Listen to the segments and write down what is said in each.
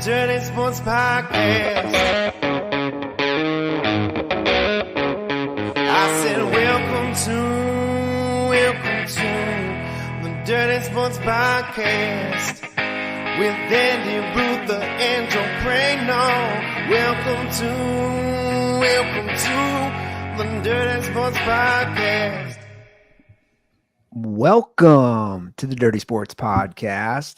Dirty Sports Podcast. I said welcome to the Dirty Sports Podcast with Andy, Ruther, and Praino. Welcome to the Dirty Sports Podcast. Welcome to the Dirty Sports Podcast.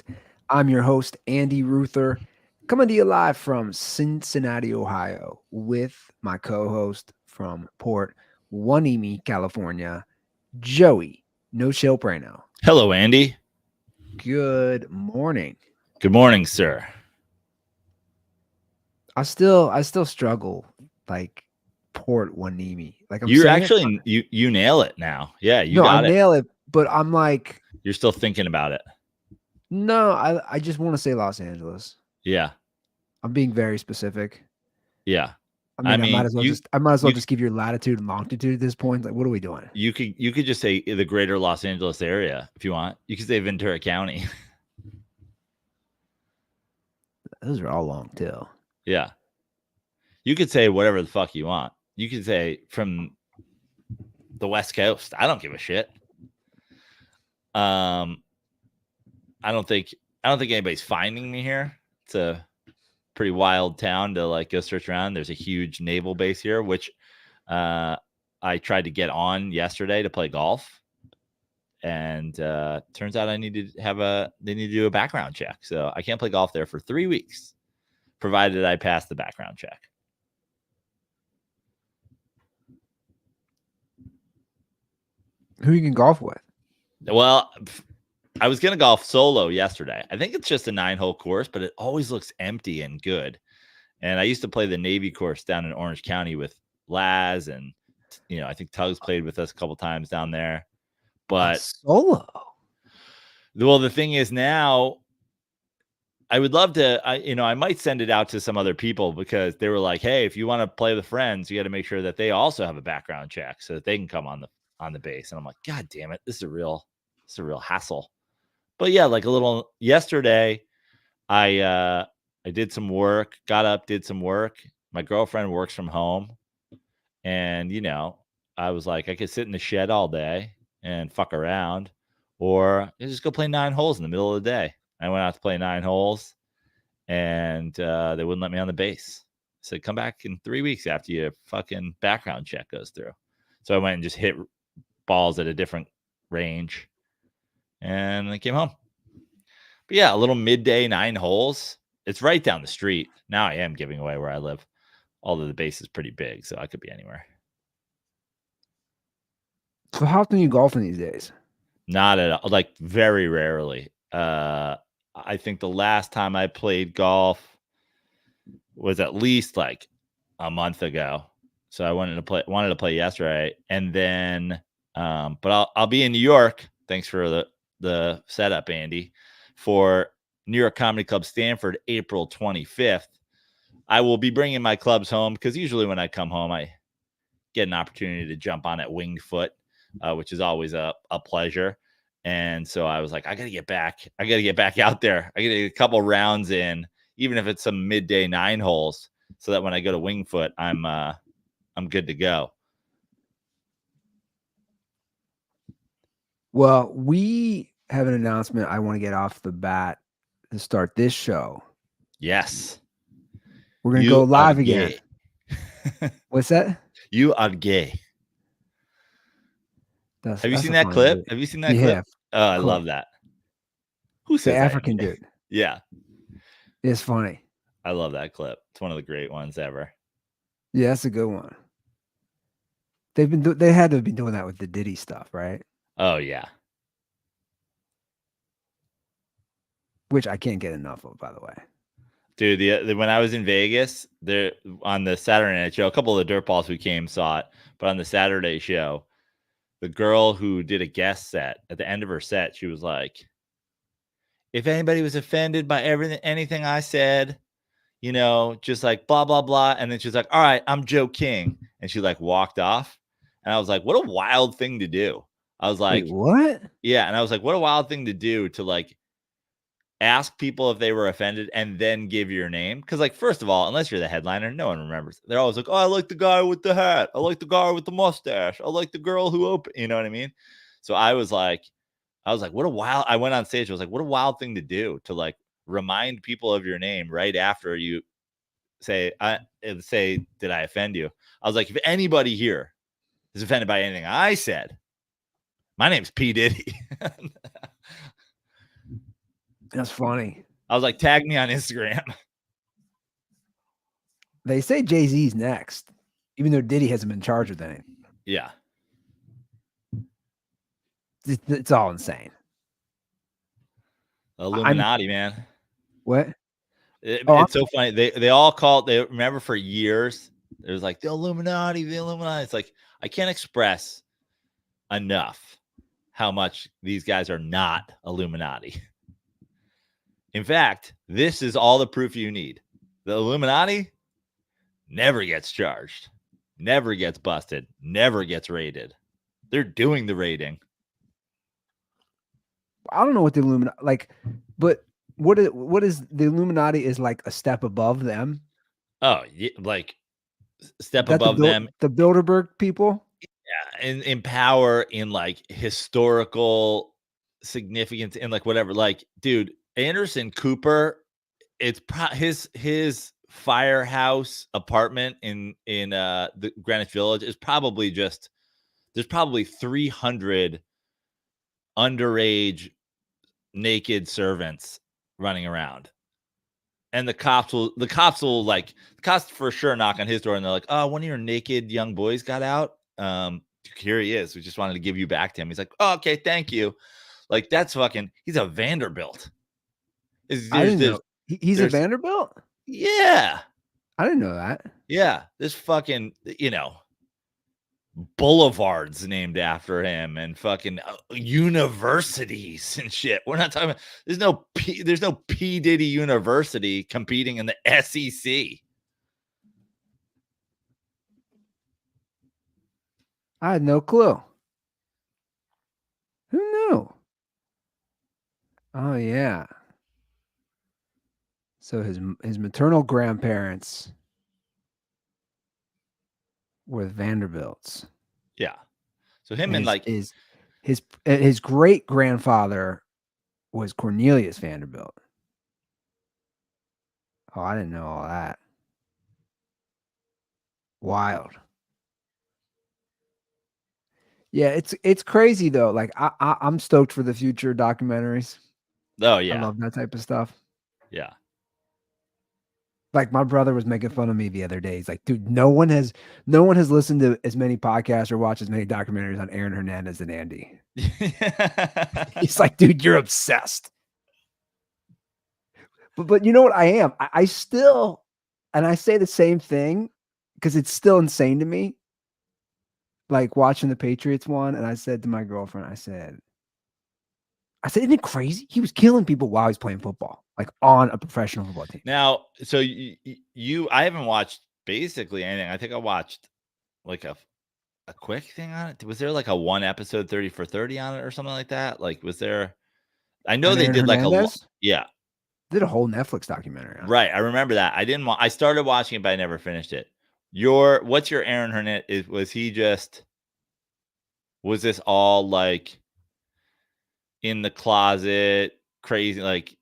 I'm your host, Andy Ruther, coming to you live from Cincinnati, Ohio, with my co-host from Port Hueneme, California, Joey No Chill Praino. Hello, Andy. Good morning. Good morning, sir. I still struggle like Port Hueneme. Like You're actually you nail it now. Yeah, you got it. I nail it, but I'm like, you're still thinking about it. No, I just want to say Los Angeles. Yeah. I'm being very specific. Yeah. I might as well just give your latitude and longitude at this point. Like, what are we doing? You could just say the greater Los Angeles area if you want. You could say Ventura County. Those are all long too. Yeah. You could say whatever the fuck you want. You could say from the West Coast. I don't give a shit. I don't think anybody's finding me here. It's a pretty wild town to like go search around. There's a huge naval base here, which I tried to get on yesterday to play golf, and turns out they need to do a background check. So I can't play golf there for 3 weeks, provided I pass the background check. Who you can golf with? Well, I was going to golf solo yesterday. I think it's just a 9-hole course, but it always looks empty and good. And I used to play the Navy course down in Orange County with Laz, and I think Tugs played with us a couple times down there. But solo. Well, the thing is now, I would love to. I might send it out to some other people because they were like, "Hey, if you want to play with friends, you got to make sure that they also have a background check so that they can come on the base." And I'm like, "God damn it, this is a real hassle." But yeah, like yesterday, I did some work, got up, did some work. My girlfriend works from home. And, I was like, I could sit in the shed all day and fuck around, or just go play 9 holes in the middle of the day. I went out to play 9 holes, and they wouldn't let me on the base. I said, come back in 3 weeks after your fucking background check goes through. So I went and just hit balls at a different range. And I came home. But yeah, a little midday 9 holes. It's right down the street. Now I am giving away where I live. Although the base is pretty big, so I could be anywhere. So how often are you golfing these days? Not at all. Like very rarely. I think the last time I played golf was at least like a month ago. So I wanted to play yesterday. And then but I'll be in New York. Thanks for the setup, Andy, for New York Comedy Club Stanford, April 25th. I will be bringing my clubs home because usually when I come home, I get an opportunity to jump on at Winged Foot, which is always a pleasure. And so I was like, I got to get back. I got to get back out there. I got to get a couple rounds in, even if it's some midday 9 holes, so that when I go to Winged Foot, I'm good to go. Well, we have an announcement I want to get off the bat to start this show. Yes. We're going to go live again. What's that? You are gay. Have you seen that clip? Have you seen that clip? Oh, I love that. Who says the African dude? Yeah. It's funny. I love that clip. It's one of the great ones ever. Yeah, that's a good one. They had to have been doing that with the Diddy stuff, right? Oh, yeah. Which I can't get enough of, by the way. Dude, when I was in Vegas, there on the Saturday night show, a couple of the dirtballs who came saw it, but on the Saturday show, the girl who did a guest set, at the end of her set, she was like, if anybody was offended by anything I said, just like blah, blah, blah. And then she's like, all right, I'm Joe King. And she like walked off. And I was like, what a wild thing to do. I was like, wait, what? Yeah. And I was like, what a wild thing to do to like ask people if they were offended and then give your name. Because, like, first of all, unless you're the headliner, no one remembers. They're always like, oh, I like the guy with the hat. I like the guy with the mustache. I like the girl who opened. You know what I mean? So I was like, what a wild. I went on stage. I was like, what a wild thing to do, to like remind people of your name right after you say, did I offend you? I was like, if anybody here is offended by anything I said, my name's P. Diddy. That's funny. I was like, tag me on Instagram. They say Jay-Z's next, even though Diddy hasn't been charged with anything. Yeah. It's all insane. Illuminati, man. What? It's so funny. They all called. They remember for years. It was like the Illuminati, the Illuminati. It's like, I can't express enough how much these guys are not Illuminati. In fact, this is all the proof you need. The Illuminati never gets charged, never gets busted, never gets raided. They're doing the raiding. I don't know what the Illuminati like, but what is the Illuminati is like a step above them? Oh, yeah, like step above them. The Bilderberg people? Yeah, in power, in like historical significance, in like whatever. Like, dude, Anderson Cooper, it's his firehouse apartment in the Greenwich Village is probably just, there's probably 300 underage naked servants running around, and the cops will for sure knock on his door, and they're like, oh, one of your naked young boys got out. Here he is. We just wanted to give you back to him. He's like, oh, okay, thank you. Like, that's fucking, he's a Vanderbilt. I didn't know. He's a Vanderbilt? Yeah. I didn't know that. Yeah. This fucking, boulevards named after him, and fucking universities and shit. We're not talking about, there's no P. Diddy University competing in the SEC. I had no clue. Who knew? Oh yeah. So his maternal grandparents were Vanderbilts. Yeah. So him and like his great grandfather was Cornelius Vanderbilt. Oh, I didn't know all that. Wild. Yeah, it's crazy though. Like I'm stoked for the future documentaries. Oh yeah. I love that type of stuff. Yeah. Like my brother was making fun of me the other day. He's like, dude, no one has listened to as many podcasts or watched as many documentaries on Aaron Hernandez than Andy. He's like, dude, you're obsessed. But you know what I am? I still, and I say the same thing because it's still insane to me. Like watching the Patriots one, and I said to my girlfriend, I said, isn't it crazy? He was killing people while he's playing football, like on a professional football team. Now, so I haven't watched basically anything. I think I watched like a quick thing on it. Was there like a 1 episode 30 for 30 on it or something like that? Like, was there? I know they did like yeah, did a whole Netflix documentary on it. Right. I remember that. I started watching it, but I never finished it. What's your Aaron Hernandez? Was this all like in the closet, crazy, like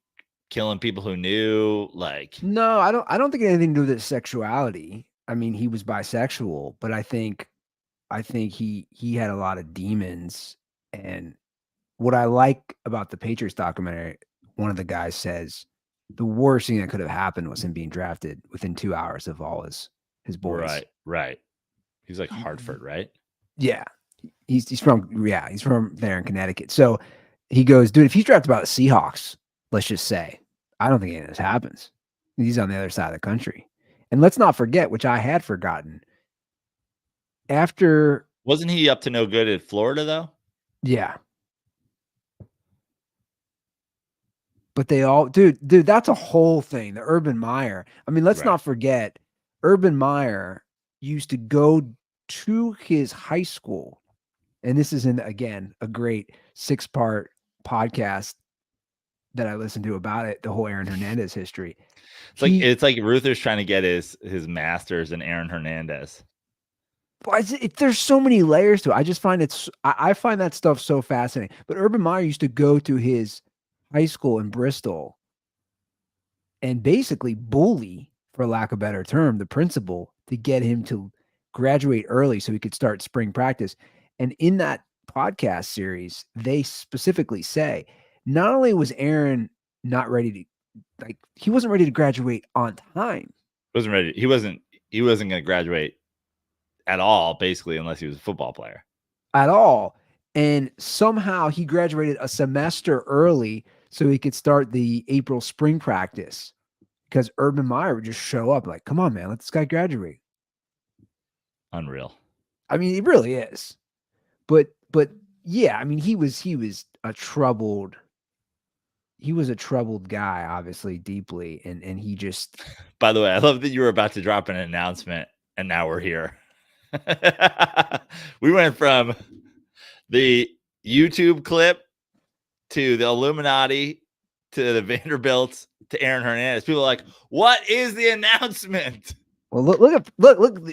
killing people who knew? Like, no, I don't think it had anything to do with his sexuality. I mean, he was bisexual, but I think he had a lot of demons. And what I like about the Patriots documentary, one of the guys says the worst thing that could have happened was him being drafted within 2 hours of all his boys. Right. He's like Hartford, right? Yeah. He's from there in Connecticut. So he goes, dude, if he's drafted by the Seahawks, let's just say, I don't think any of this happens. He's on the other side of the country. And let's not forget, which I had forgotten, wasn't he up to no good at Florida though? Yeah. But they all, dude, that's a whole thing. The Urban Meyer. I mean, let's not forget, Urban Meyer used to go to his high school. And this is again, a great 6-part podcast that I listened to about it, the whole Aaron Hernandez history. It's like Ruther's trying to get his master's in Aaron Hernandez. There's so many layers to it. I just find I find that stuff so fascinating. But Urban Meyer used to go to his high school in Bristol and basically bully, for lack of a better term, the principal to get him to graduate early so he could start spring practice. And in that podcast series, they specifically say not only was Aaron not ready to, like, he wasn't ready to graduate on time. Wasn't ready. He wasn't going to graduate at all, basically, unless he was a football player. At all. And somehow he graduated a semester early so he could start the April spring practice, because Urban Meyer would just show up like, come on, man, let this guy graduate. Unreal. I mean, it really is. But yeah, I mean, he was a troubled guy, obviously, deeply. And he just. By the way, I love that you were about to drop an announcement and now we're here. We went from the YouTube clip to the Illuminati to the Vanderbilts to Aaron Hernandez. People are like, what is the announcement? Well, look,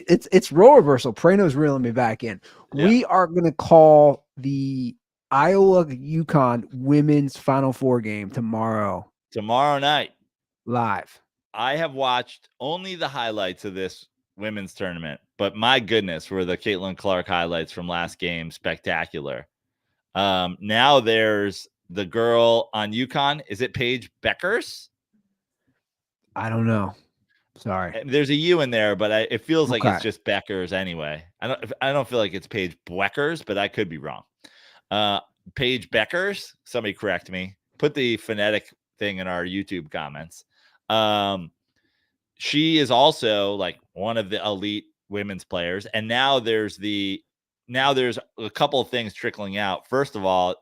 it's role reversal. Praino's reeling me back in. Yeah. We are going to call the Iowa UConn women's Final Four game tomorrow night, live. I have watched only the highlights of this women's tournament, but my goodness, were the Caitlin Clark highlights from last game spectacular. Now there's the girl on UConn. Is it Paige Beckers? I don't know. Sorry. There's a U in there, but it feels like it's just Beckers anyway. I don't feel like it's Paige Beckers, but I could be wrong. Paige Beckers, somebody correct me. Put the phonetic thing in our YouTube comments. She is also like one of the elite women's players. And now there's a couple of things trickling out. First of all,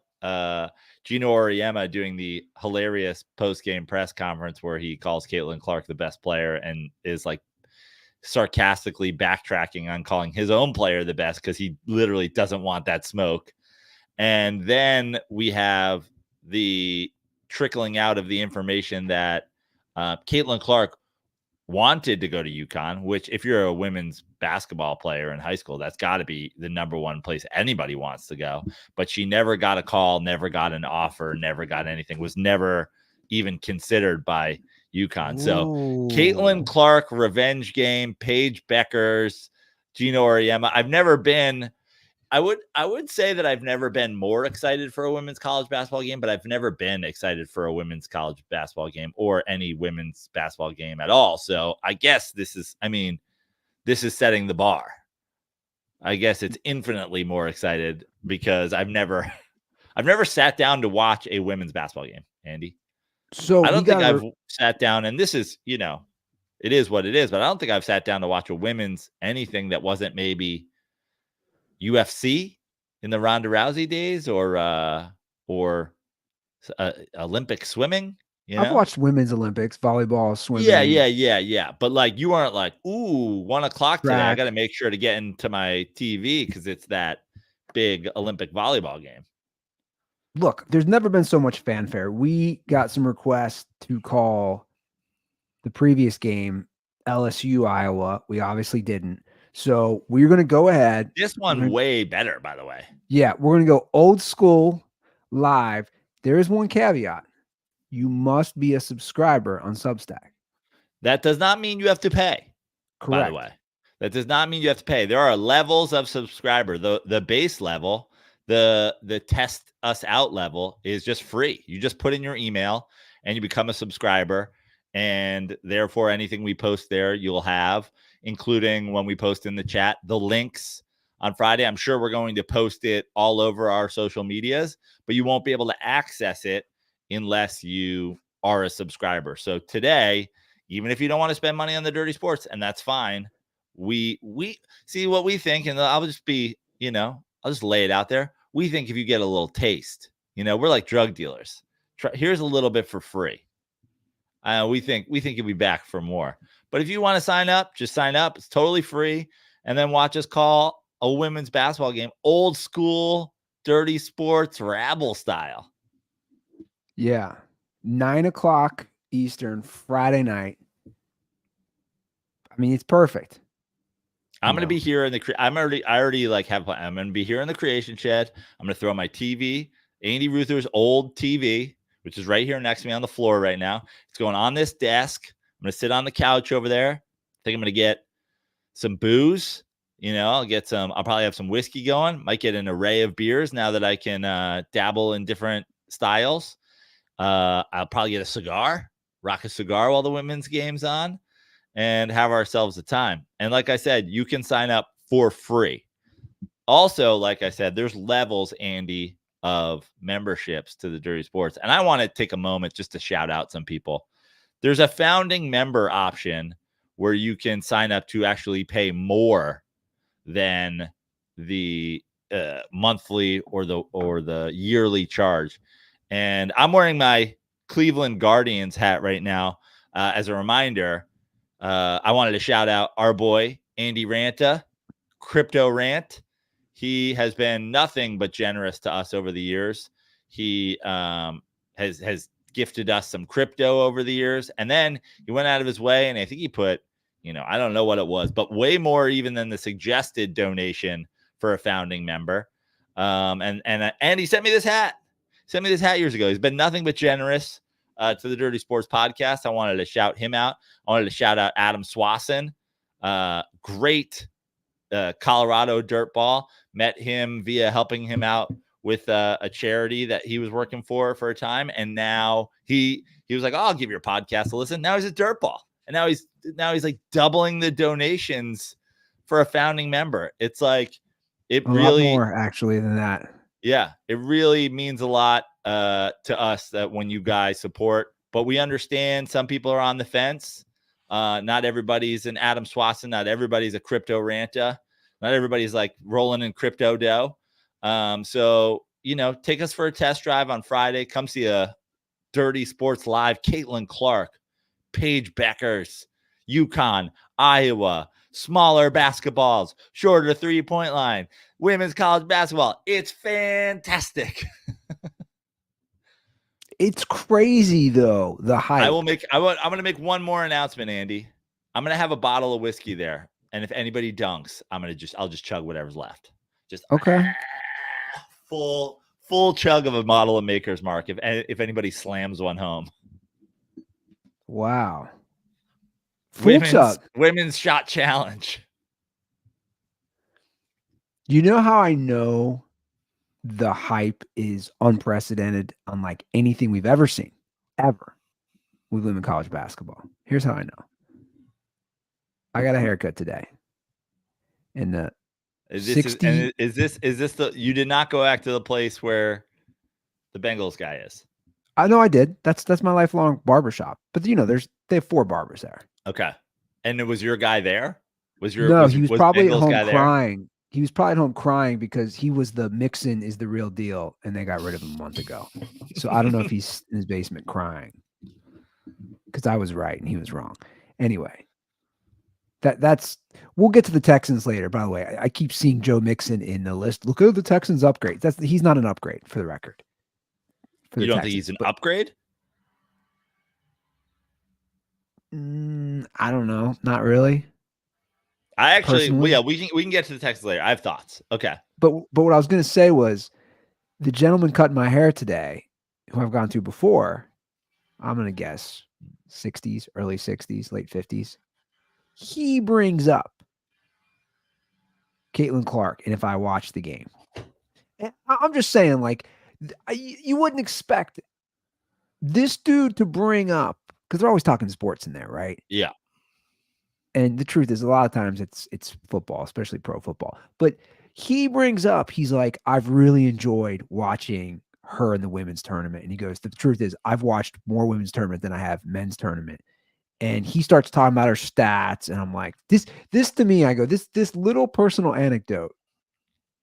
Gino Auriemma doing the hilarious post-game press conference where he calls Caitlin Clark the best player and is like sarcastically backtracking on calling his own player the best because he literally doesn't want that smoke. And then we have the trickling out of the information that Caitlin Clark wanted to go to UConn, which if you're a women's basketball player in high school, that's got to be the number one place anybody wants to go. But she never got a call, never got an offer, never got anything, was never even considered by UConn. Ooh. So Caitlin Clark, revenge game, Paige Beckers, Gino Auriemma. I would say that I've never been more excited for a women's college basketball game, but I've never been excited for a women's college basketball game or any women's basketball game at all. So I guess this is setting the bar. I guess it's infinitely more excited because I've never sat down to watch a women's basketball game, Andy. So I don't think I've sat down, and this is, it is what it is, but I don't think I've sat down to watch a women's anything that wasn't maybe UFC in the Ronda Rousey days or Olympic swimming. I've watched women's Olympics, volleyball, swimming. Yeah. But like, you aren't like, ooh, 1 o'clock today. I got to make sure to get into my TV because it's that big Olympic volleyball game. Look, there's never been so much fanfare. We got some requests to call the previous game LSU Iowa. We obviously didn't. So we're going to go ahead. This one way better, by the way. Yeah, we're going to go old school live. There is one caveat. You must be a subscriber on Substack. That does not mean you have to pay. Correct. By the way, that does not mean you have to pay. There are levels of subscriber. The base level, the test us out level is just free. You just put in your email and you become a subscriber. And therefore, anything we post there, you'll have, including when we post in the chat, the links on Friday. I'm sure we're going to post it all over our social medias, but you won't be able to access it unless you are a subscriber. So today, even if you don't want to spend money on the dirty sports, and that's fine, we see what we think, and I'll just be, I'll just lay it out there. We think if you get a little taste, we're like drug dealers. Here's a little bit for free. We think you'll be back for more. But if you want to sign up, just sign up. It's totally free. And then watch us call a women's basketball game, old school, dirty sports, rabble style. Yeah. 9:00 Eastern, Friday night. I mean, it's perfect. I'm going to be here in the, I already like have, I'm going to be here in the creation shed. I'm going to throw my TV, Andy Ruther's old TV, which is right here next to me on the floor right now. It's going on this desk. I'm going to sit on the couch over there. I think I'm going to get some booze. I'll probably have some whiskey going. Might get an array of beers now that I can dabble in different styles. I'll probably get a cigar, rock a cigar while the women's game's on, and have ourselves a time. And like I said, you can sign up for free. Also, like I said, there's levels, Andy, of memberships to the Dirty Sports. And I want to take a moment just to shout out some people. There's a founding member option where you can sign up to actually pay more than the monthly or the yearly charge. And I'm wearing my Cleveland Guardians hat right now. As a reminder, I wanted to shout out our boy, Andy Ranta, Crypto Rant. He has been nothing but generous to us over the years. He has gifted us some crypto over the years. And then he went out of his way, and I think he put, I don't know what it was, but way more even than the suggested donation for a founding member. And he sent me this hat. Years ago. He's been nothing but generous to the Dirty Sports Podcast. I wanted to shout him out. I wanted to shout out Adam Swasson, great Colorado dirtball. Met him via helping him out with a charity that he was working for a time, and now he was like, "Oh, I'll give your podcast a listen." Now he's a dirtball, and now he's like doubling the donations for a founding member. It's like it a really lot more actually than that. Yeah, it really means a lot to us that when you guys support, but we understand some people are on the fence. Not everybody's an Adam Swasson. Not everybody's a crypto ranta. Not everybody's like rolling in crypto dough. So, take us for a test drive on Friday. Come see a Dirty Sports Live. Caitlin Clark, Paige Beckers, UConn, Iowa, smaller basketballs, shorter 3-point line, women's college basketball. It's fantastic. It's crazy though, the hype. I'm going to make one more announcement, Andy. I'm going to have a bottle of whiskey there. And if anybody dunks, I'll just chug whatever's left. Just okay. Full chug of a bottle of Maker's Mark. If anybody slams one home. Wow. Women's shot challenge. You know how I know the hype is unprecedented, unlike anything we've ever seen, ever, with women college basketball? Here's how I know. I got a haircut today. And is this the you did not go back to the place where the Bengals guy is? I know I did. That's my lifelong barbershop. But they have 4 barbers there. Okay. And was your guy there? He was probably at home crying. He was probably at home crying because he was the Mixon is the real deal, and they got rid of him a month ago. So I don't know if he's in his basement crying because I was right and he was wrong. Anyway, that's we'll get to the Texans later. By the way, I keep seeing Joe Mixon in the list. Look at the Texans upgrade. He's not an upgrade for the record. You don't think he's an upgrade? I don't know. Not really. I actually, we can get to the Texans later. I have thoughts. Okay. But what I was going to say was the gentleman cutting my hair today, who I've gone to before, I'm going to guess 60s, early 60s, late 50s. He brings up Caitlin Clark. And if I watch the game, and I'm just saying, like, you wouldn't expect this dude to bring up, because they're always talking sports in there, right? Yeah. And the truth is, a lot of times it's football, especially pro football. But he brings up, he's like, I've really enjoyed watching her in the women's tournament. And he goes, the truth is, I've watched more women's tournament than I have men's tournament. And he starts talking about her stats. And I'm like, this to me, I go, this little personal anecdote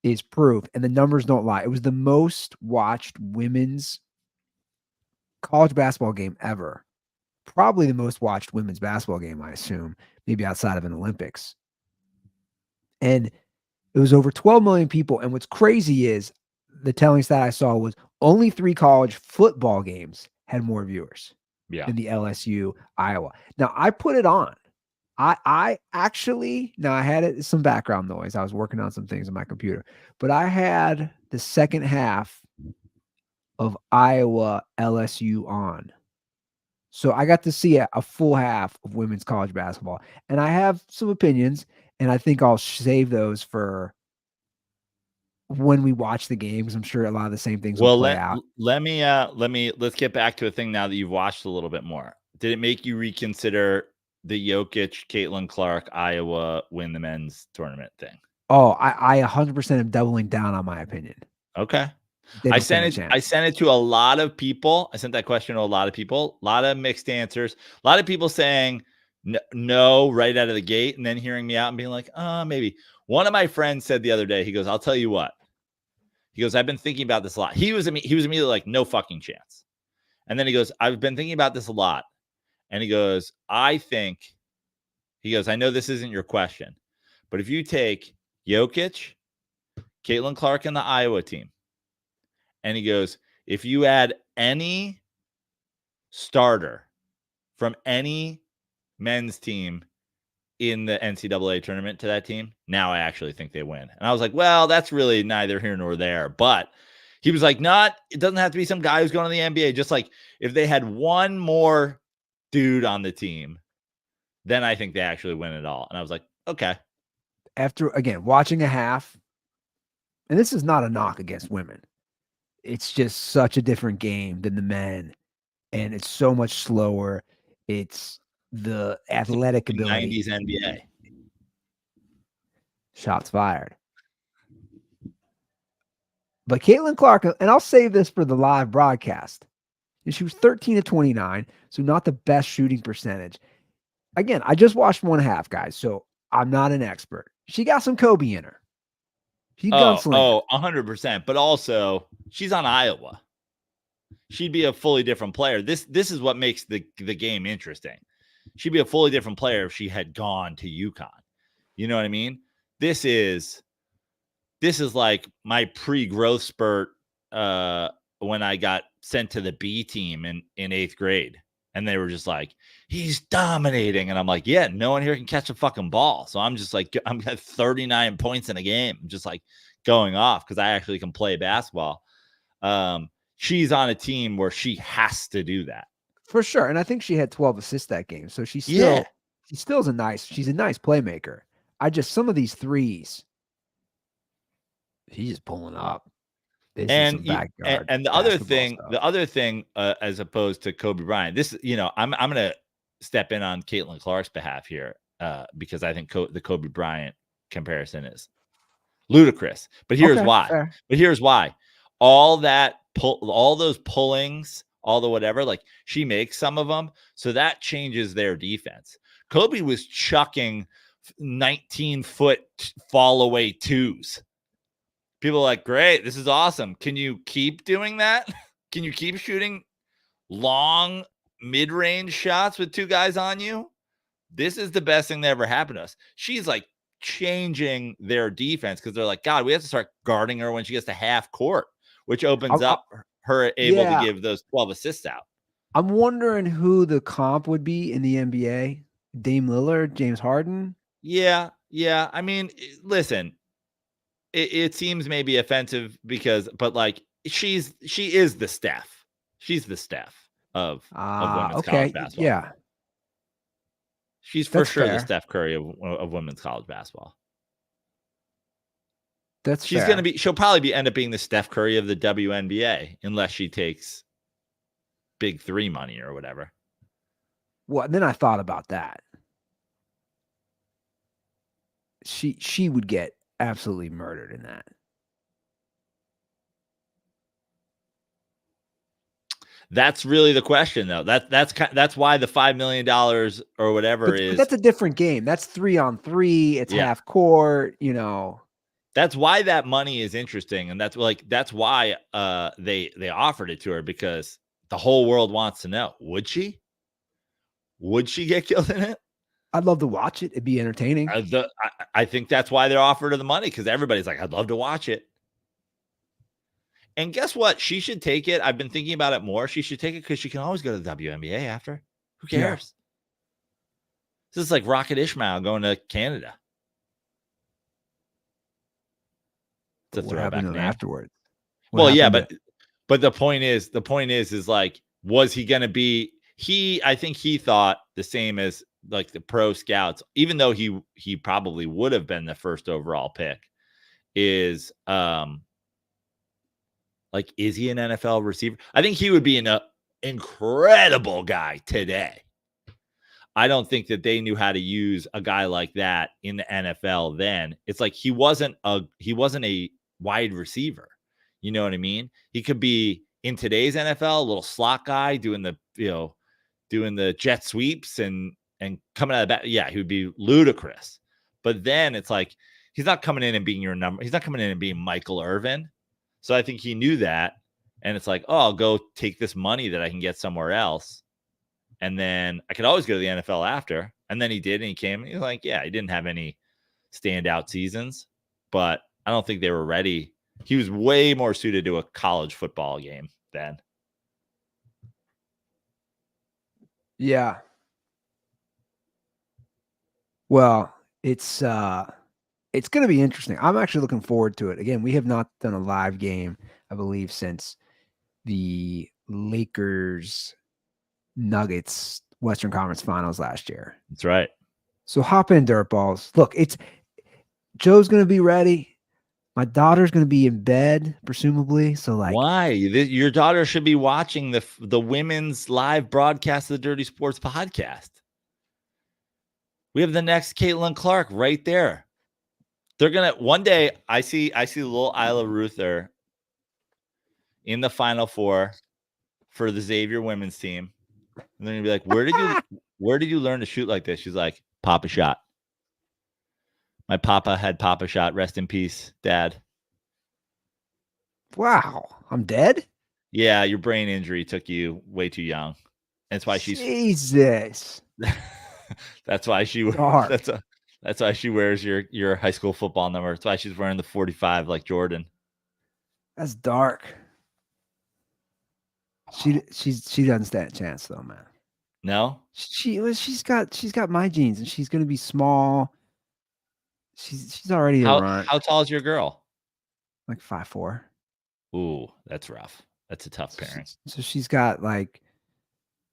is proof. And the numbers don't lie. It was the most watched women's college basketball game ever. Probably the most watched women's basketball game, I assume, maybe outside of an Olympics. And it was over 12 million people. And what's crazy is the telling stat I saw was only 3 college football games had more viewers Yeah. than the LSU Iowa. Now I put it on. I actually, now I had some background noise. I was working on some things on my computer, but I had the second half of Iowa LSU on. So I got to see a full half of women's college basketball, and I have some opinions, and I think I'll save those for when we watch the games. I'm sure a lot of the same things will Well, play out. let's get back to a thing now that you've watched a little bit more. Did it make you reconsider the Jokic, Caitlin Clark, Iowa win the men's tournament thing? Oh, I 100% am doubling down on my opinion. Okay. They I don't stand a sent chance. it to a lot of people. I sent that question to a lot of people, a lot of mixed answers, a lot of people saying no right out of the gate, and then hearing me out and being like, maybe. One of my friends said the other day, he goes, I'll tell you what. He goes, I've been thinking about this a lot. He was immediately like, no fucking chance. And then he goes, I've been thinking about this a lot. And he goes, I know this isn't your question, but if you take Jokic, Caitlin Clark, and the Iowa team, and he goes, if you add any starter from any men's team in the NCAA tournament to that team, now I actually think they win. And I was like, well, that's really neither here nor there. But he was like, it doesn't have to be some guy who's going to the NBA. Just like if they had one more dude on the team, then I think they actually win it all. And I was like, okay. After, again, watching a half, and this is not a knock against women. It's just such a different game than the men, and it's so much slower. It's the athletic ability. 90s NBA. Shots fired. But Caitlin Clark, and I'll save this for the live broadcast. She was 13 to 29, so not the best shooting percentage. Again, I just watched one half, guys, so I'm not an expert. She got some Kobe in her. She's gunslinger. 100%. But also, she's on Iowa. She'd be a fully different player. This is what makes the game interesting. She'd be a fully different player if she had gone to UConn. You know what I mean? This is like my pre-growth spurt when I got sent to the B team in 8th grade. And they were just like, he's dominating. And I'm like, yeah, no one here can catch a fucking ball. So I'm just like, I'm at 39 points in a game, just like going off because I actually can play basketball. She's on a team where she has to do that. For sure. And I think she had 12 assists that game. So she's still she's a nice playmaker. Some of these threes, she's just pulling up. And the other thing, as opposed to Kobe Bryant, this, I'm going to step in on Caitlin Clark's behalf here because I think the Kobe Bryant comparison is ludicrous. But here's why. Fair. But here's why. All those pullings, all the whatever, like she makes some of them, so that changes their defense. Kobe was chucking 19-foot fall away twos. People are like, great, this is awesome. Can you keep doing that? Can you keep shooting long mid-range shots with two guys on you? This is the best thing that ever happened to us. She's like changing their defense because they're like, God, we have to start guarding her when she gets to half court, which opens up her able to give those 12 assists out. I'm wondering who the comp would be in the NBA. Dame Lillard, James Harden? Yeah. I mean, listen, it seems maybe offensive but like she is the Steph. She's the Steph of women's college basketball. Yeah. She's for sure the Steph Curry of women's college basketball. She'll probably end up being the Steph Curry of the WNBA unless she takes big 3 money or whatever. Well, then I thought about that. She would get absolutely murdered in that. That's really the question, though. That's why the $5 million or whatever is. That's a different game. That's 3-on-3. It's half court. That's why that money is interesting, and that's why they offered it to her, because the whole world wants to know: would she get killed in it? I'd love to watch it. It'd be entertaining. I think that's why they offered her the money, because everybody's like, I'd love to watch it. And guess what? She should take it. I've been thinking about it more. She should take it because she can always go to the WNBA after. Who cares? This is like Rocket Ishmael going to Canada. What happened to him afterwards? Well, yeah, but the point is like, was he going to be? I think he thought the same as like the pro scouts, even though he probably would have been the first overall pick. Is like, is he an NFL receiver? I think he would be an incredible guy today. I don't think that they knew how to use a guy like that in the NFL then. It's like he wasn't a wide receiver. You know what I mean? He could be in today's NFL, a little slot guy doing the jet sweeps and coming out of the back. Yeah, he would be ludicrous. But then it's like he's not coming in and being your number. He's not coming in and being Michael Irvin. So I think he knew that. And it's like, oh, I'll go take this money that I can get somewhere else. And then I could always go to the NFL after. And then he did, and he came. And he was like, yeah, he didn't have any standout seasons, but I don't think they were ready. He was way more suited to a college football game then. Yeah. Well, it's going to be interesting. I'm actually looking forward to it. Again, we have not done a live game, I believe, since the Lakers Nuggets Western Conference Finals last year. That's right. So hop in, dirtballs. Look, Joe's going to be ready. My daughter's going to be in bed, presumably. So, like, why? Your daughter should be watching the women's live broadcast of the Dirty Sports podcast. We have the next Caitlin Clark right there. They're gonna one day. I see little Isla Ruther in the Final Four for the Xavier women's team, and they're gonna be like, "Where did you learn to shoot like this?" She's like, "Papa shot. My papa had Papa shot. Rest in peace, Dad." Wow, I'm dead? Yeah, your brain injury took you way too young. That's why she's Jesus. That's why she that's why she wears your high school football number. That's why she's wearing the 45 like Jordan. That's dark. She doesn't stand a chance though, man. No? She's got my genes, and she's gonna be small. She's already a runt. How tall is your girl? Like 5'4". Ooh, that's rough. That's a tough pairing. So she's got like.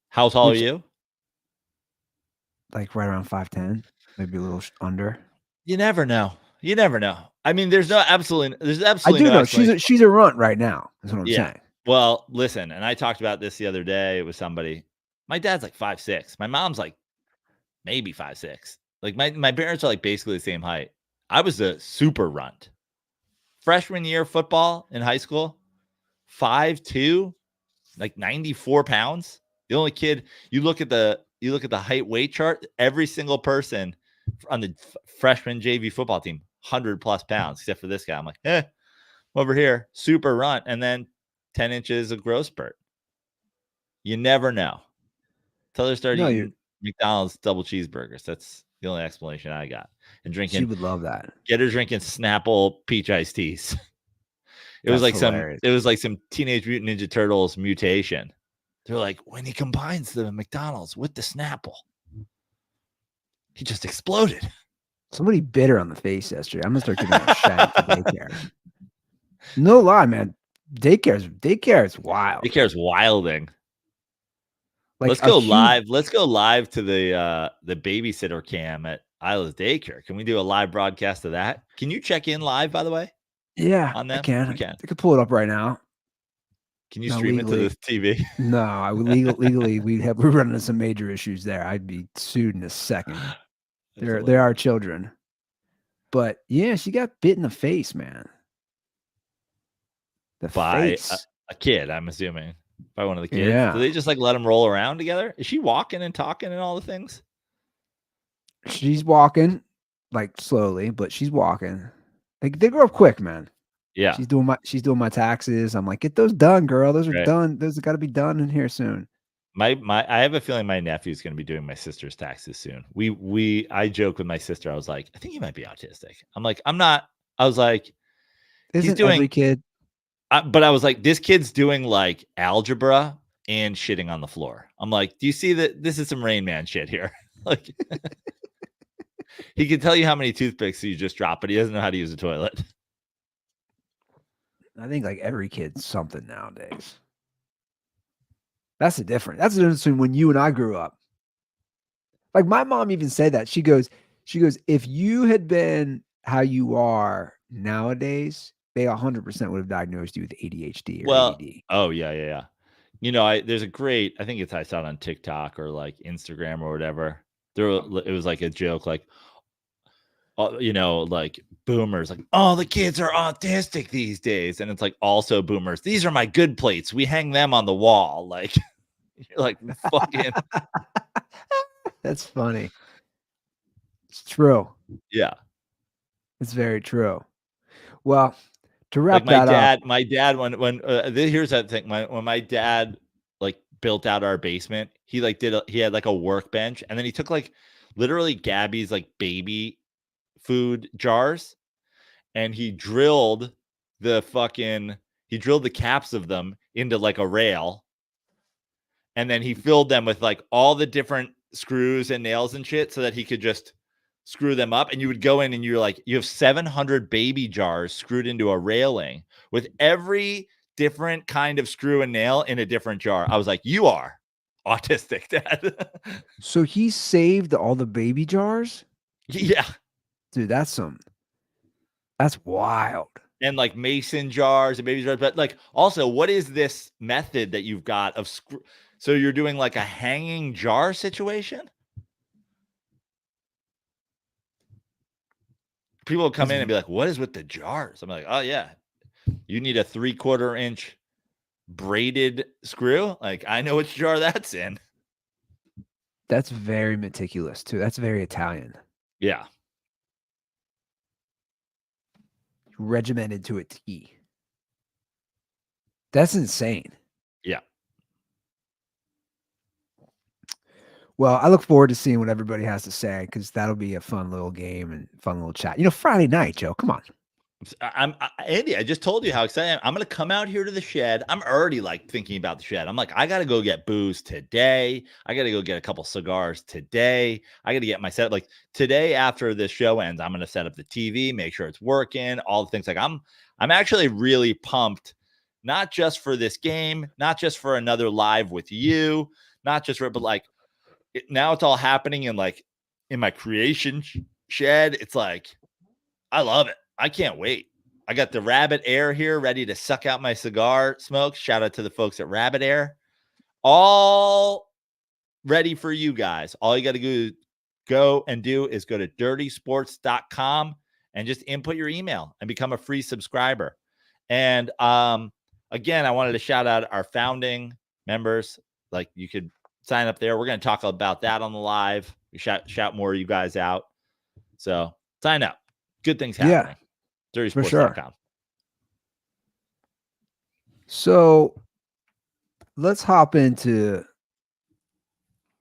How tall are you? Like right around 5'10", maybe a little under. You never know. I mean, there's absolutely. I do know she's a runt right now. That's what I'm saying. Well, listen, and I talked about this the other day with somebody. My dad's like 5'6". My mom's like maybe 5'6". Like my parents are like basically the same height. I was a super runt. Freshman year football in high school, 5'2", like 94 pounds. The only kid, you look at the height weight chart, every single person on the freshman JV football team, 100+ pounds, except for this guy. I'm like, over here, super runt, and then 10 inches of growth spurt. You never know. Till they start eating McDonald's double cheeseburgers. That's the only explanation I got. And drinking. She would love that. Get her drinking Snapple peach iced teas. It was like some Teenage Mutant Ninja Turtles mutation. They're like, when he combines the McDonald's with the Snapple, he just exploded. Somebody bit her on the face yesterday. I'm gonna start giving her a shout to daycare. No lie, man. Daycare is wild. Daycare is wilding. Like, let's go live. Let's go live to the babysitter cam at Isla's daycare. Can we do a live broadcast of that? Can you check in live, by the way? Yeah, on them? I can. You can. I could pull it up right now. Can you stream legally. It to the TV? No, I would legally we're running into some major issues there. I'd be sued in a second. There are children. But yeah, she got bit in the face, man. By a kid, I'm assuming. By one of the kids. Yeah. Do they just like let them roll around together? Is she walking and talking and all the things? She's walking, like slowly, but she's walking. Like they grow up quick, man. Yeah. She's doing my taxes. I'm like, get those done, girl. Those are done. Those have got to be done in here soon. I have a feeling my nephew's going to be doing my sister's taxes soon. I joke with my sister. I was like, I think he might be autistic. I'm like, I'm not. I was like, isn't every kid? But I was like, this kid's doing like algebra and shitting on the floor. I'm like, do you see that this is some Rain Man shit here? Like, he can tell you how many toothpicks you just dropped, but he doesn't know how to use a toilet. I think like every kid's something nowadays. That's the difference. That's the difference between when you and I grew up. Like my mom even said that. She goes, if you had been how you are nowadays, they 100% would have diagnosed you with ADHD or ADD. Oh yeah. You know, there's a great, I think I saw it on TikTok or like Instagram or whatever. It was like a joke, like, you know, like boomers, like, oh, the kids are autistic these days. And it's like also boomers. These are my good plates. We hang them on the wall. Like, you're like, fucking. That's funny. It's true. Yeah. It's very true. Well, to wrap that up. My dad, here's that thing. When my dad like built out our basement, he had like a workbench, and then he took like literally Gabby's like baby food jars, and he drilled the caps of them into like a rail, and then he filled them with like all the different screws and nails and shit so that he could just screw them up. And you would go in and you're like, you have 700 baby jars screwed into a railing with every different kind of screw and nail in a different jar. I was like, you are autistic, Dad. So he saved all the baby jars? Yeah. Dude, that's wild. And like mason jars and baby jars. But like, also, what is this method that you've got of so you're doing like a hanging jar situation? People will come in and be like, what is with the jars? I'm like, oh yeah, you need a 3/4 inch braided screw. Like, I know which jar that's in. That's very meticulous too. That's very Italian. Yeah. Regimented to a T. That's insane. Yeah. Well, I look forward to seeing what everybody has to say, because that'll be a fun little game and fun little chat. You know, Friday night, Joe. Come on. Andy, I just told you how excited I am. I'm going to come out here to the shed. I'm already like thinking about the shed. I'm like, I got to go get booze today. I got to go get a couple cigars today. I got to get my set. Like today, after this show ends, I'm going to set up the TV, make sure it's working, all the things. Like I'm actually really pumped, not just for this game, not just for another live with you, not just for, but like now it's all happening in like in my creation shed. It's like, I love it. I can't wait. I got the Rabbit Air here ready to suck out my cigar smoke. Shout out to the folks at Rabbit Air. All ready for you guys. All you got to go and do is go to dirtysports.com and just input your email and become a free subscriber. And again, I wanted to shout out our founding members. Like, you could sign up there. We're going to talk about that on the live. We shout more of you guys out. So sign up. Good things happening. Yeah. DirtySports.com. Sure. So let's hop into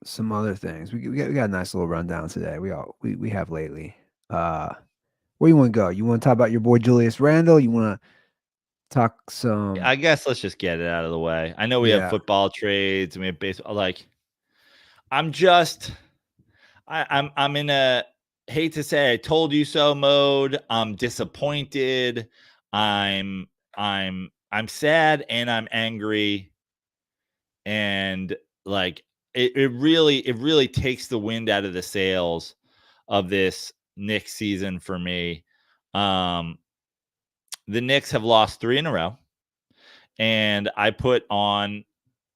some other things. We got a nice little rundown today. We have lately. Where you want to go? You want to talk about your boy Julius Randle? You want to talk some? I guess let's just get it out of the way. I know we have football trades and we have baseball. Like, I'm in a, hate to say I told you so mode. I'm disappointed. I'm sad and I'm angry. And like, it really takes the wind out of the sails of this Knicks season for me. The Knicks have lost 3 in a row. And I put on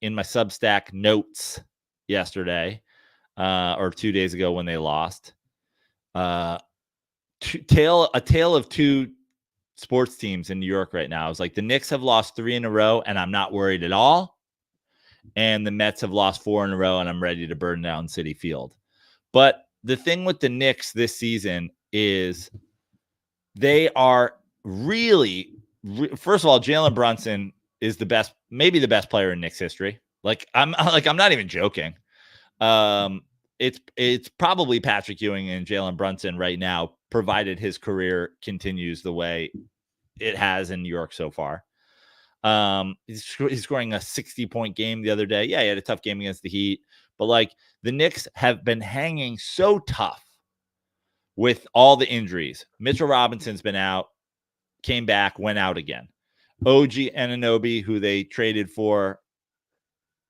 in my Substack notes yesterday, or 2 days ago when they lost. A tale of two sports teams in New York right now. It's like the Knicks have lost 3 in a row, and I'm not worried at all. And the Mets have lost 4 in a row, and I'm ready to burn down Citi Field. But the thing with the Knicks this season is they are really, first of all, Jalen Brunson is maybe the best player in Knicks history. I'm not even joking. It's probably Patrick Ewing and Jalen Brunson right now, provided his career continues the way it has in New York so far. He's scoring a 60-point game the other day. Yeah, he had a tough game against the Heat, but like the Knicks have been hanging so tough with all the injuries. Mitchell Robinson's been out, came back, went out again. OG Anunoby, who they traded for,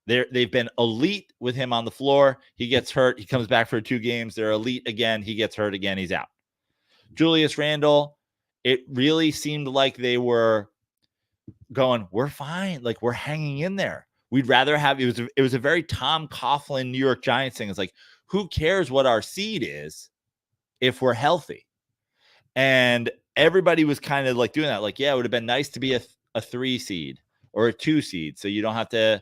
they've been elite with him on the floor. He gets hurt. He comes back for 2 games. They're elite again. He gets hurt again. He's out. Julius Randle, it really seemed like they were going, we're fine. Like, we're hanging in there. We'd rather have, it was a very Tom Coughlin New York Giants thing. It's like, who cares what our seed is if we're healthy? And everybody was kind of like doing that. Like, yeah, it would have been nice to be a 3 seed or a 2 seed, so you don't have to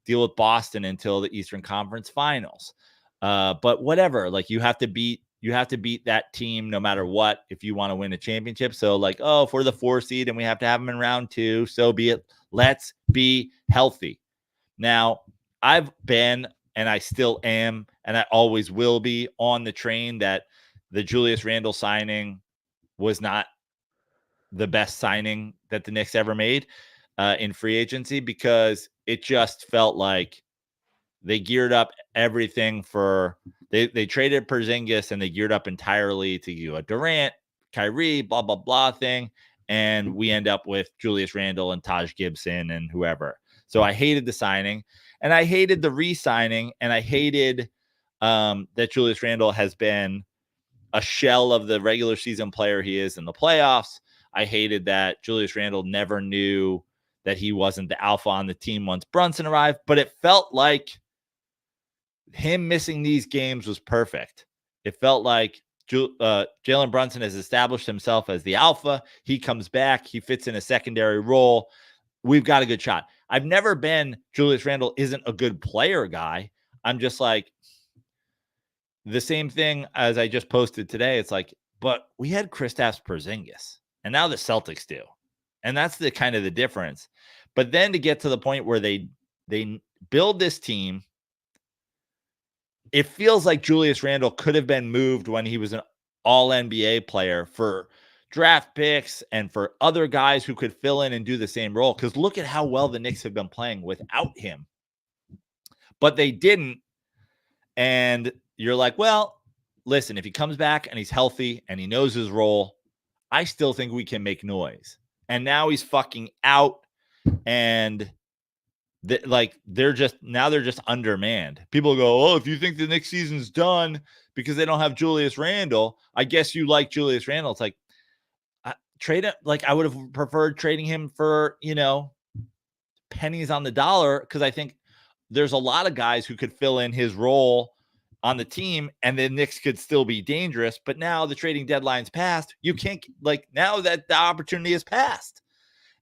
deal with Boston until the Eastern Conference Finals. But whatever, like you have to beat that team no matter what if you want to win a championship. So like, oh, if we're the 4 seed and we have to have them in round 2, so be it. Let's be healthy. Now, I've been, and I still am, and I always will be on the train that the Julius Randle signing was not the best signing that the Knicks ever made in free agency, because it just felt like they geared up everything for they traded Porzingis and they geared up entirely to do a Durant, Kyrie, blah, blah, blah thing. And we end up with Julius Randle and Taj Gibson and whoever. So I hated the signing and I hated the re-signing, and I hated that Julius Randle has been a shell of the regular season player he is in the playoffs. I hated that Julius Randle never knew that he wasn't the alpha on the team once Brunson arrived, but it felt like him missing these games was perfect. It felt like Jalen Brunson has established himself as the alpha. He comes back. He fits in a secondary role. We've got a good shot. I've never been Julius Randle isn't a good player guy. I'm just like the same thing as I just posted today. It's like, but we had Kristaps Porzingis and now the Celtics do. And that's the kind of the difference. But then to get to the point where they build this team, it feels like Julius Randle could have been moved when he was an all-NBA player for draft picks and for other guys who could fill in and do the same role. Because look at how well the Knicks have been playing without him. But they didn't. And you're like, well, listen, if he comes back and he's healthy and he knows his role, I still think we can make noise. And now he's fucking out. And they're just undermanned. People go, oh, if you think the Knicks season's done because they don't have Julius Randle, I guess you like Julius Randle. It's like, trade it. Like, I would have preferred trading him for, pennies on the dollar, because I think there's a lot of guys who could fill in his role on the team and the Knicks could still be dangerous. But now the trading deadline's passed. You can't, now that the opportunity is passed.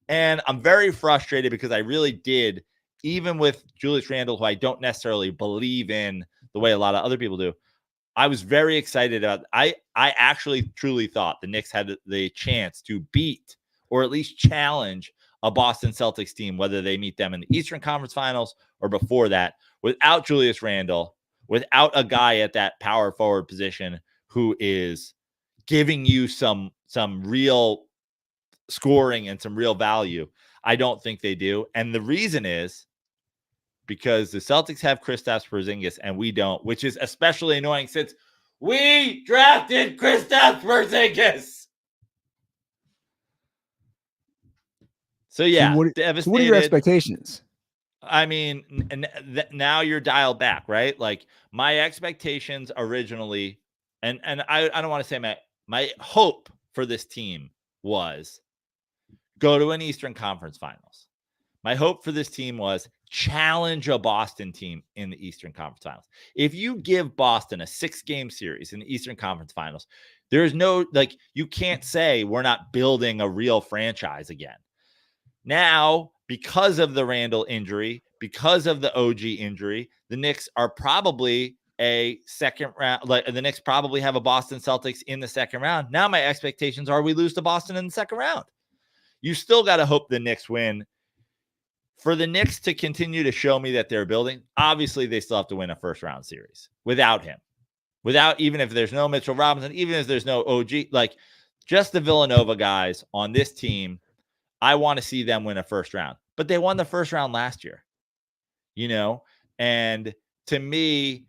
And I'm very frustrated because I really did, even with Julius Randle, who I don't necessarily believe in the way a lot of other people do, I was very excited about. I actually truly thought the Knicks had the chance to beat or at least challenge a Boston Celtics team, whether they meet them in the Eastern Conference Finals or before that, without Julius Randle, without a guy at that power forward position who is giving you some real scoring and some real value. I don't think they do. And the reason is because the Celtics have Kristaps Porzingis and we don't, which is especially annoying since we drafted Kristaps Porzingis. So yeah, devastated. So what are your expectations? I mean, now you're dialed back, right? Like my expectations originally, and I don't want to say my hope for this team was go to an Eastern Conference Finals. My hope for this team was challenge a Boston team in the Eastern Conference Finals. If you give Boston a 6-game series in the Eastern Conference Finals, there's no, you can't say we're not building a real franchise again. Now, because of the Randle injury, because of the OG injury, the Knicks are probably a second round. The Knicks probably have a Boston Celtics in the second round. Now my expectations are we lose to Boston in the second round. You still got to hope the Knicks win. For the Knicks to continue to show me that they're building, obviously they still have to win a first round series without him. Even if there's no Mitchell Robinson, even if there's no OG, just the Villanova guys on this team, I want to see them win a first round. but they won the first round last year, and to me,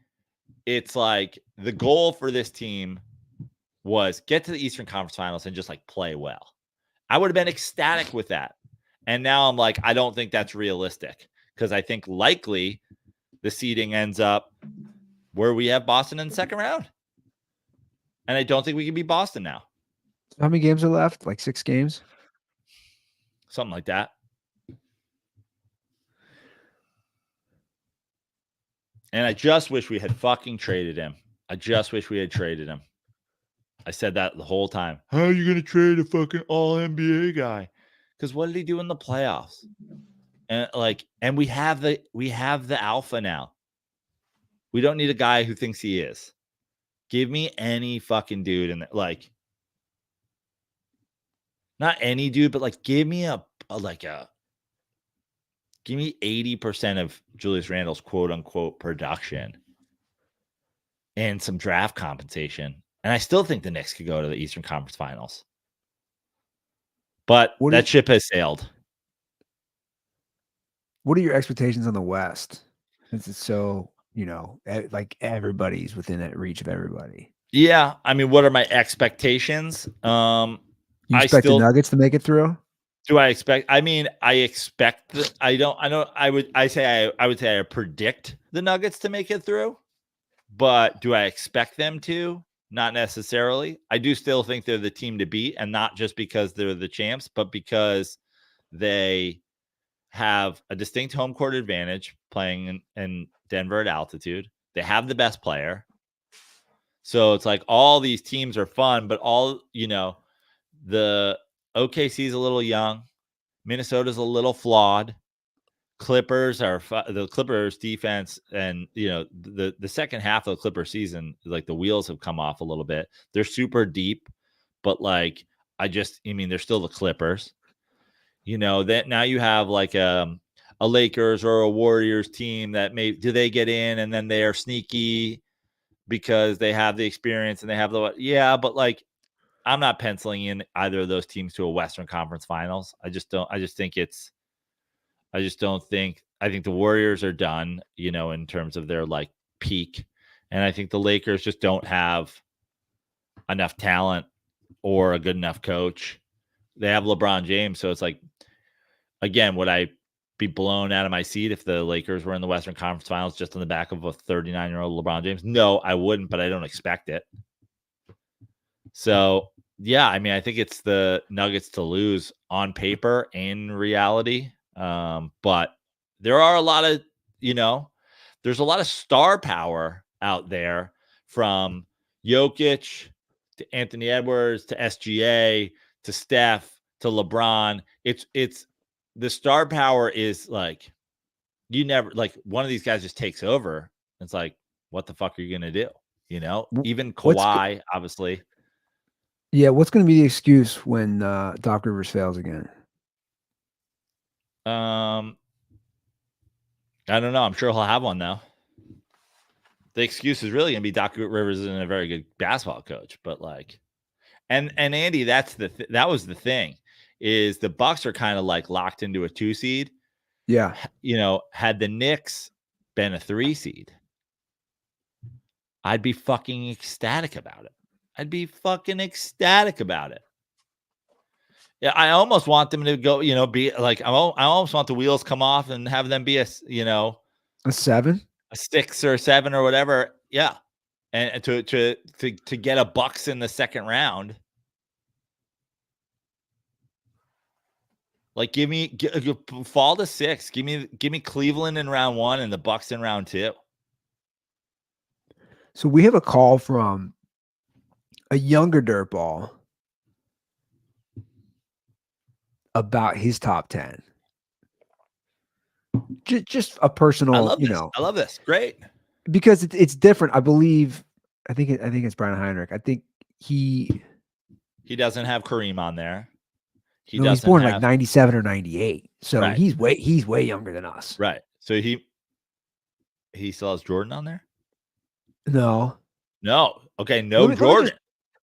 it's like the goal for this team was get to the Eastern Conference Finals and just like play well. I would have been ecstatic with that. And now I'm like, I don't think that's realistic because I think likely the seeding ends up where we have Boston in the second round. And I don't think we can beat Boston now. How many games are left? Like 6 games? Something like that. And I just wish we had fucking traded him. I just wish we had traded him. I said that the whole time. How are you going to trade a fucking all-NBA guy? Because what did he do in the playoffs? And we have the alpha now. We don't need a guy who thinks he is. Give me any fucking dude and like not any dude, but like give me give me 80% of Julius Randle's quote unquote production and some draft compensation. And I still think the Knicks could go to the Eastern Conference Finals. But that ship has sailed. What are your expectations on the West? Since it's so, like everybody's within that reach of everybody. Yeah. I mean, what are my expectations? You expect the Nuggets to make it through? Do I expect? I mean, I expect that. I would say I predict the Nuggets to make it through, but do I expect them to? Not necessarily. I do still think they're the team to beat, and not just because they're the champs, but because they have a distinct home court advantage playing in Denver at altitude. They have the best player. So it's like all these teams are fun, but the OKC is a little young. Minnesota's a little flawed. The Clippers defense and, the second half of the Clipper season, like the wheels have come off a little bit. They're super deep, but like, they're still the Clippers, that now you have like a Lakers or a Warriors team that do they get in and then they are sneaky because they have the experience and they have but like, I'm not penciling in either of those teams to a Western Conference Finals. I think the Warriors are done, in terms of their like peak. And I think the Lakers just don't have enough talent or a good enough coach. They have LeBron James. So it's like, again, would I be blown out of my seat if the Lakers were in the Western Conference Finals just on the back of a 39-year-old LeBron James? No, I wouldn't, but I don't expect it. So, yeah, I mean, I think it's the Nuggets to lose on paper and reality. But there are a lot of, there's a lot of star power out there from Jokic to Anthony Edwards to SGA to Steph to LeBron. It's the star power is like, you never, like one of these guys just takes over. It's like, what the fuck are you going to do? Even Kawhi, obviously. Yeah. What's going to be the excuse when Doc Rivers fails again? I don't know. I'm sure he'll have one though. The excuse is really going to be Doc Rivers isn't a very good basketball coach, but like, and Andy, that was the thing is the Bucks are kind of like locked into a 2 seed. Yeah. Had the Knicks been a 3 seed, I'd be fucking ecstatic about it. Yeah, I almost want them to go, be like, I almost want the wheels come off and have them be a 7, a 6 or 7 or whatever. Yeah. And to get a Bucks in the second round. Like fall to 6. Give me Cleveland in round 1 and the Bucks in round 2. So we have a call from a younger dirtball about his top 10. Just a personal, I love this. Great. Because it's different. I think it's Brian Heinrich. I think he doesn't have Kareem on there. He's born like 97 or 98. So right. he's way younger than us. Right. So he still has Jordan on there? No. Okay, no Jordan.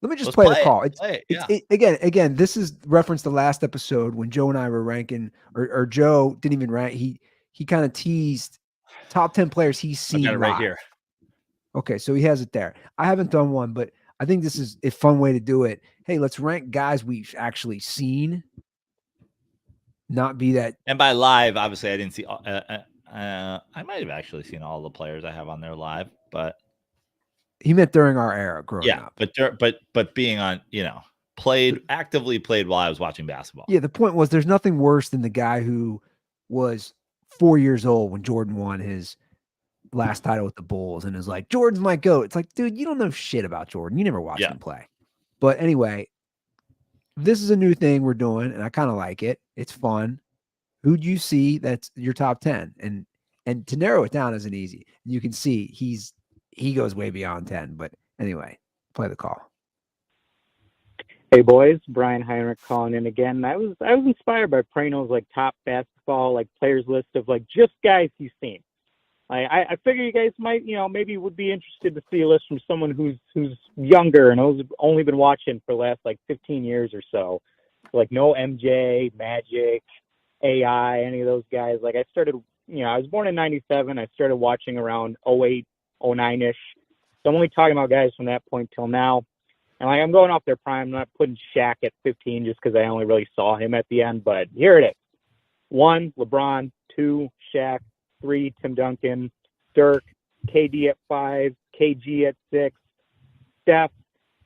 Let me just Let's play the play it. call. Play it. Yeah. Again, this is reference to last episode when Joe and I were ranking, or Joe didn't even rank. He kind of teased top 10 players he's I seen got it right live. here. Okay, so he has it there. I haven't done one, but I think this is a fun way to do it. Hey, let's rank guys we've actually seen. Not be that. And by live, obviously, I didn't see. I might have actually seen all the players I have on there live, but He meant during our era growing up. But being on, actively played while I was watching basketball. Yeah, the point was there's nothing worse than the guy who was 4 years old when Jordan won his last title with the Bulls and is like, Jordan's my GOAT. It's like, dude, you don't know shit about Jordan. You never watched him play. But anyway, this is a new thing we're doing, and I kind of like it. It's fun. Who'd you see that's your top 10? And to narrow it down isn't easy. You can see he goes way beyond 10. But anyway, play the call. Hey boys, Brian Heinrich calling in again. I was inspired by Praino's top basketball players list of just guys he's seen. I figure you guys might maybe would be interested to see a list from someone who's younger and who's only been watching for the last 15 years or so. No MJ, Magic, AI, any of those guys. I started, I was born in 97. I started watching around 08, 09-ish. So I'm only talking about guys from that point till now. And I'm going off their prime. I'm not putting Shaq at 15 just because I only really saw him at the end. But here it is. 1, LeBron. 2, Shaq. 3, Tim Duncan. Dirk. KD at 5. KG at 6. Steph.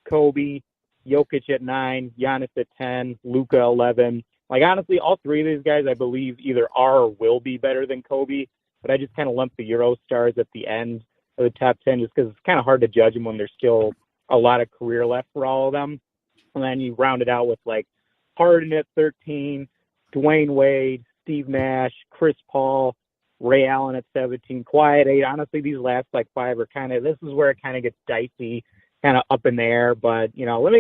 Kobe. Jokic at 9. Giannis at 10. Luka 11. Honestly, all three of these guys, I believe, either are or will be better than Kobe. But I just kind of lump the Euro stars at the end of the top 10 just because it's kind of hard to judge them when there's still a lot of career left for all of them. And then you round it out with Harden at 13, Dwayne Wade, Steve Nash, Chris Paul, Ray Allen at 17, Kawhi at 8. Honestly, these last 5 are this is where it kind of gets dicey, kind of up in the air. But, let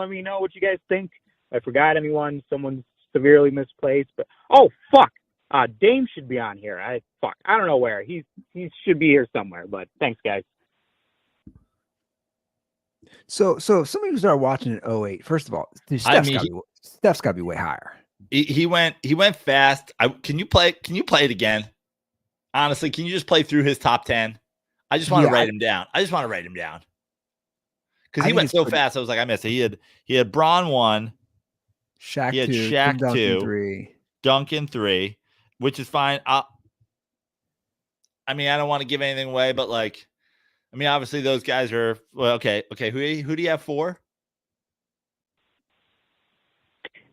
me know what you guys think. If I forgot anyone, someone's severely misplaced. But, oh, fuck. Dame should be on here. I don't know where. He should be here somewhere. But thanks, guys. So somebody who started watching in 08, first of all, Steph's got to be way higher. He went fast. Can you play it again? Honestly, can you just play through his top 10? I just want to write him down. Because he went so fast. I was like, I missed it. He had Bron 1, Shaq he had 2, Shaq Duncan 2, 3, Duncan 3, which is fine. I don't want to give anything away, but obviously those guys are okay. Who do you have 4?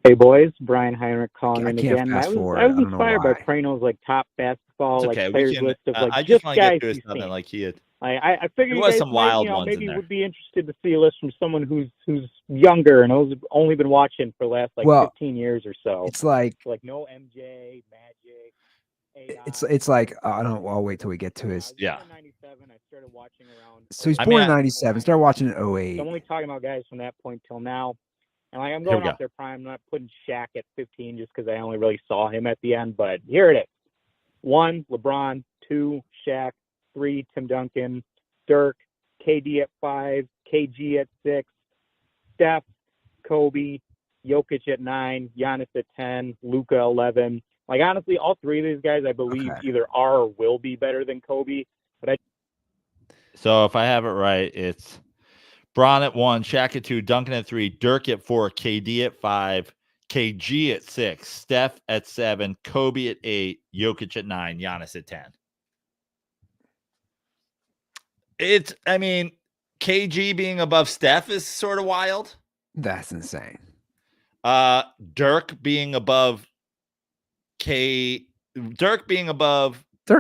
Hey boys, Brian Heinrich calling in again. I was inspired by why. Praino's top basketball players list of I just just want to guys get through he's something seen. like he had. I figure There you was guys some wild might, ones maybe in there. would be interested to see a list from someone who's younger and who's only been watching for the last 15 years or so. It's no MJ, Magic, AI. It's I'll wait till we get to his. Yeah. I was born in 97. I started watching around. So he's born in 97. Started watching in 08. So I'm only talking about guys from that point till now. And I'm going off their prime. I'm not putting Shaq at 15 just because I only really saw him at the end. But here it is. 1, LeBron. 2, Shaq. 3, Tim Duncan. Dirk. KD at 5. KG at 6. Steph. Kobe. Jokic at 9. Giannis at 10. Luka 11. Honestly, all three of these guys, I believe, either are or will be better than Kobe. So if I have it right, it's Bron at 1, Shaq at 2, Duncan at 3, Dirk at 4, KD at 5, KG at 6, Steph at 7, Kobe at 8, Jokic at 9, Giannis at 10. KG being above Steph is sort of wild. That's insane. Dirk being above Dirk's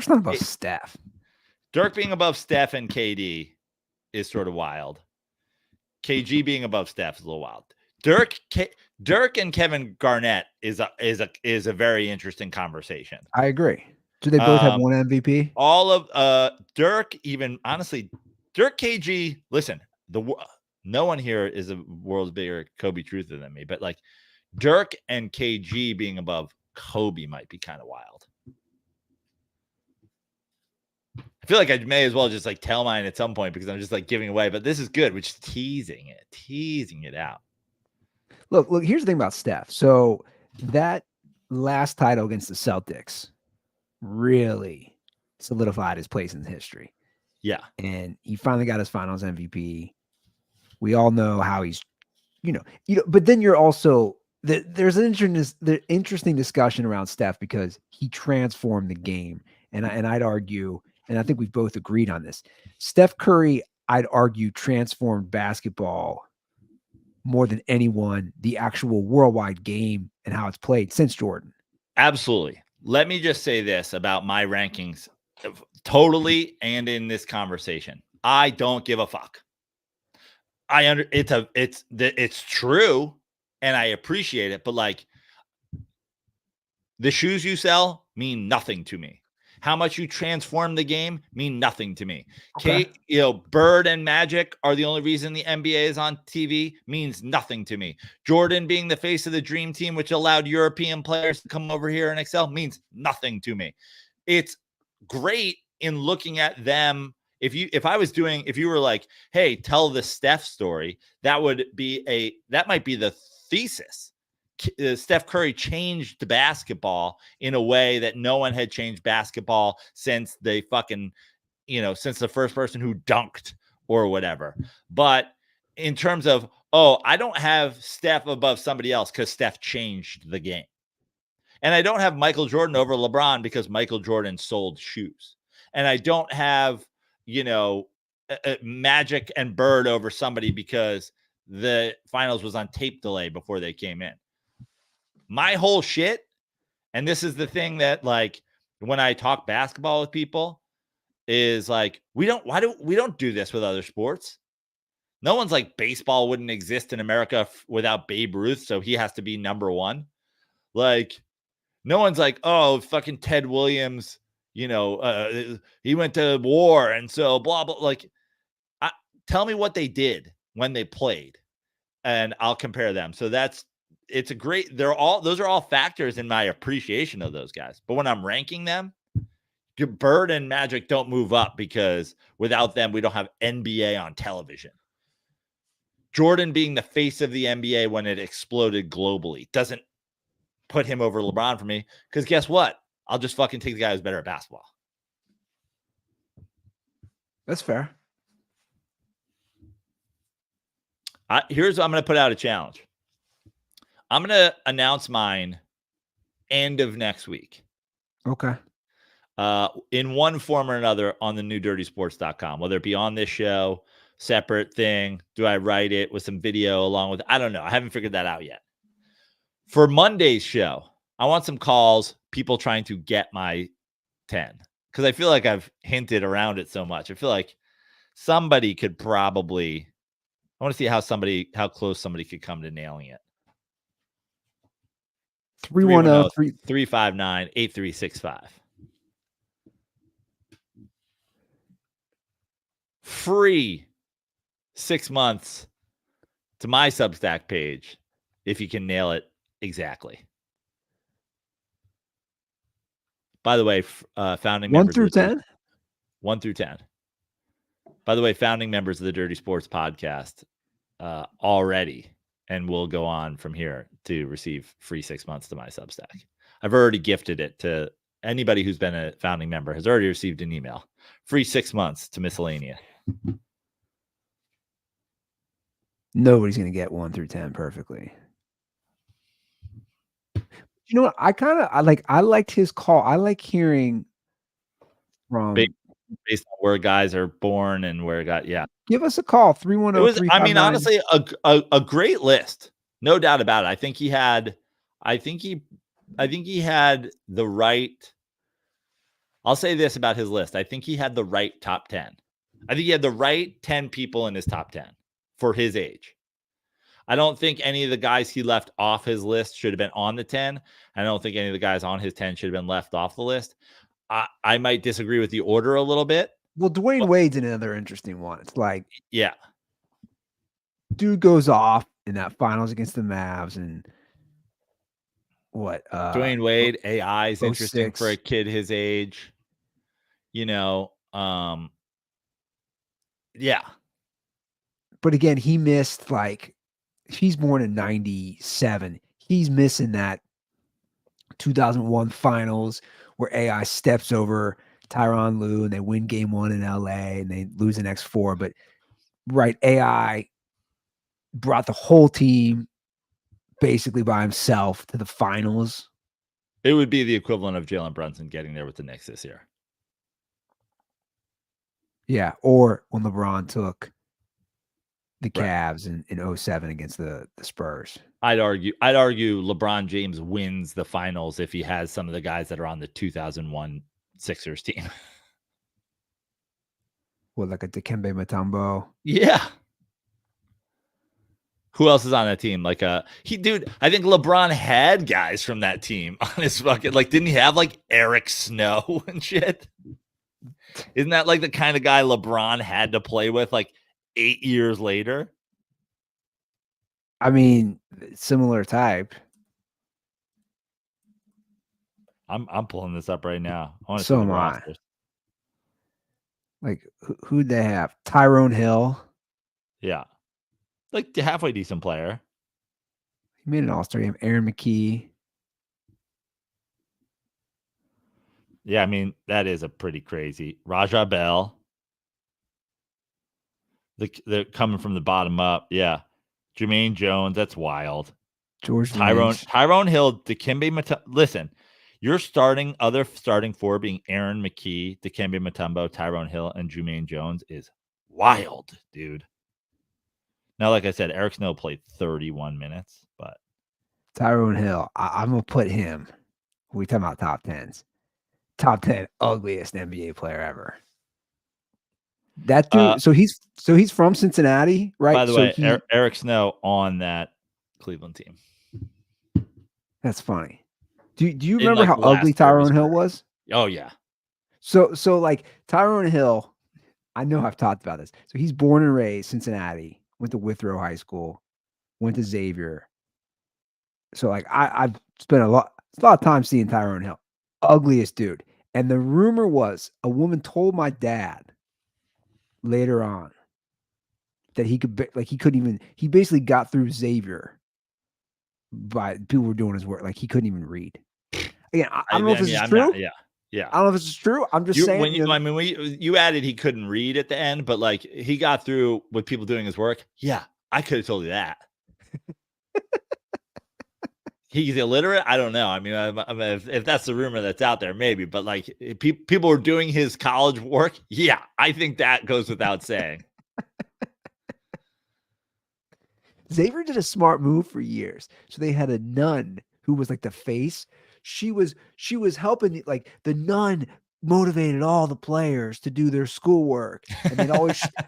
not above Steph. Dirk being above Steph and KD is sort of wild. KG being above Steph is a little wild. Dirk and Kevin Garnett is a very interesting conversation. I agree. Do they both have one MVP? All of Dirk, even honestly, Dirk, KG. Listen, no one here is a world's bigger Kobe truther than me, but Dirk and KG being above Kobe might be kind of wild. I feel like I may as well just like tell mine at some point because I'm just like giving away, but this is good. We're just teasing it out. Look, here's the thing about Steph. So that last title against the Celtics really solidified his place in history. Yeah. And he finally got his finals MVP. We all know how he's, but then you're also, there's an interesting discussion around Steph because he transformed the game. And I'd argue, and I think we've both agreed on this, Steph Curry, I'd argue, transformed basketball more than anyone, the actual worldwide game and how it's played since Jordan. Absolutely. Let me just say this about my rankings totally and in this conversation. I don't give a fuck. It's true and I appreciate it, but like the shoes you sell mean nothing to me. How much you transform the game mean nothing to me. Okay. Bird and Magic are the only reason the NBA is on TV means nothing to me. Jordan being the face of the dream team, which allowed European players to come over here and excel, means nothing to me. It's great in looking at them. If you were like, hey, tell the Steph story, that might be the thesis. Steph Curry changed basketball in a way that no one had changed basketball since the first person who dunked or whatever. But in terms of, I don't have Steph above somebody else because Steph changed the game. And I don't have Michael Jordan over LeBron because Michael Jordan sold shoes. And I don't have, Magic and Bird over somebody because the finals was on tape delay before they came in. My whole shit, and this is the thing that like when I talk basketball with people is like, we don't do this with other sports. No one's like baseball wouldn't exist in America without Babe Ruth, so he has to be number one. Like no one's like, oh, fucking Ted Williams, he went to war and so blah blah. Like, tell me what they did when they played, and I'll compare them. So those are all factors in my appreciation of those guys. But when I'm ranking them, Bird and Magic don't move up because without them, we don't have NBA on television. Jordan being the face of the NBA when it exploded globally doesn't put him over LeBron for me because guess what? I'll just fucking take the guy who's better at basketball. That's fair. I'm going to put out a challenge. I'm going to announce mine end of next week. Okay. In one form or another on the newdirtysports.com, whether it be on this show, separate thing. Do I write it with some video along with, I don't know. I haven't figured that out yet. For Monday's show, I want some calls, people trying to get my 10. Because I feel like I've hinted around it so much. I feel like somebody could probably, I want to see how close somebody could come to nailing it. 310-359-8365. Free 6 months to my Substack page if you can nail it exactly. By the way, founding 1 members through 10? 1 through 10. By the way, founding members of the Dirty Sports Podcast already, and will go on from here to receive free 6 months to my Substack. I've already gifted it to anybody who's been a founding member has already received an email. Free 6 months to Miscellanea. Nobody's going to get 1 through 10 perfectly. You know what? I liked his call. I like hearing from based on where guys are born and where Give us a call 310. I mean, honestly, a great list, no doubt about it. I think he had the right. I'll say this about his list. I think he had the right top 10. I think he had the right 10 people in his top 10 for his age. I don't think any of the guys he left off his list should have been on the 10. I don't think any of the guys on his 10 should have been left off the list. I might disagree with the order a little bit. Well, Dwayne Wade's another interesting one. It's like, yeah, dude goes off in that finals against the Mavs and Dwayne Wade, AI is interesting 06. for a kid his age. Yeah. But again, he missed he's born in 97. He's missing that 2001 finals where AI steps over Tyronn Lue and they win game 1 in LA and they lose the next 4. But AI brought the whole team basically by himself to the finals. It would be the equivalent of Jalen Brunson getting there with the Knicks this year. Yeah, or when LeBron took the Cavs in 07 against the Spurs. I'd argue LeBron James wins the finals if he has some of the guys that are on the 2001 Sixers team. What, like a Dikembe Mutombo? Yeah. Who else is on that team? I think LeBron had guys from that team on his fucking, didn't he have Eric Snow and shit? Isn't that the kind of guy LeBron had to play with 8 years later? I mean, similar type. I'm pulling this up right now. I want to So see am the I. rosters. Who'd they have? Tyrone Hill. Yeah. The halfway decent player. He made an all-star game. Aaron McKee. Yeah, I mean, that is a pretty crazy. Raja Bell. They're coming from the bottom up. Yeah. Jermaine Jones. That's wild. George Tyrone Hill, Dikembe Mutombo. Listen, your other starting 4 being Aaron McKee, Dikembe Mutombo, Tyrone Hill, and Jermaine Jones is wild, dude. Now, like I said, Eric Snow played 31 minutes, but Tyrone Hill, I'm gonna put him. We talking about top 10s. Top 10 ugliest NBA player ever. That dude. So he's from Cincinnati, right? By the way, Eric Snow on that Cleveland team. That's funny. Do you remember how ugly Tyrone Hill was? Oh yeah. So Tyrone Hill, I know I've talked about this. So he's born and raised Cincinnati, went to Withrow High School, went to Xavier. So I've spent a lot of time seeing Tyrone Hill. Ugliest dude. And the rumor was a woman told my dad later on that he basically got through Xavier by people were doing his work. He couldn't even read. Again, I don't know if this is true. Yeah. I don't know if this is true. I'm just saying. You added he couldn't read at the end, but he got through with people doing his work. Yeah, I could have told you that. He's illiterate. I don't know. I mean, if that's the rumor that's out there, maybe. But people are doing his college work. Yeah, I think that goes without saying. Xavier did a smart move for years. So they had a nun who was the face. She was helping the nun motivated all the players to do their schoolwork. And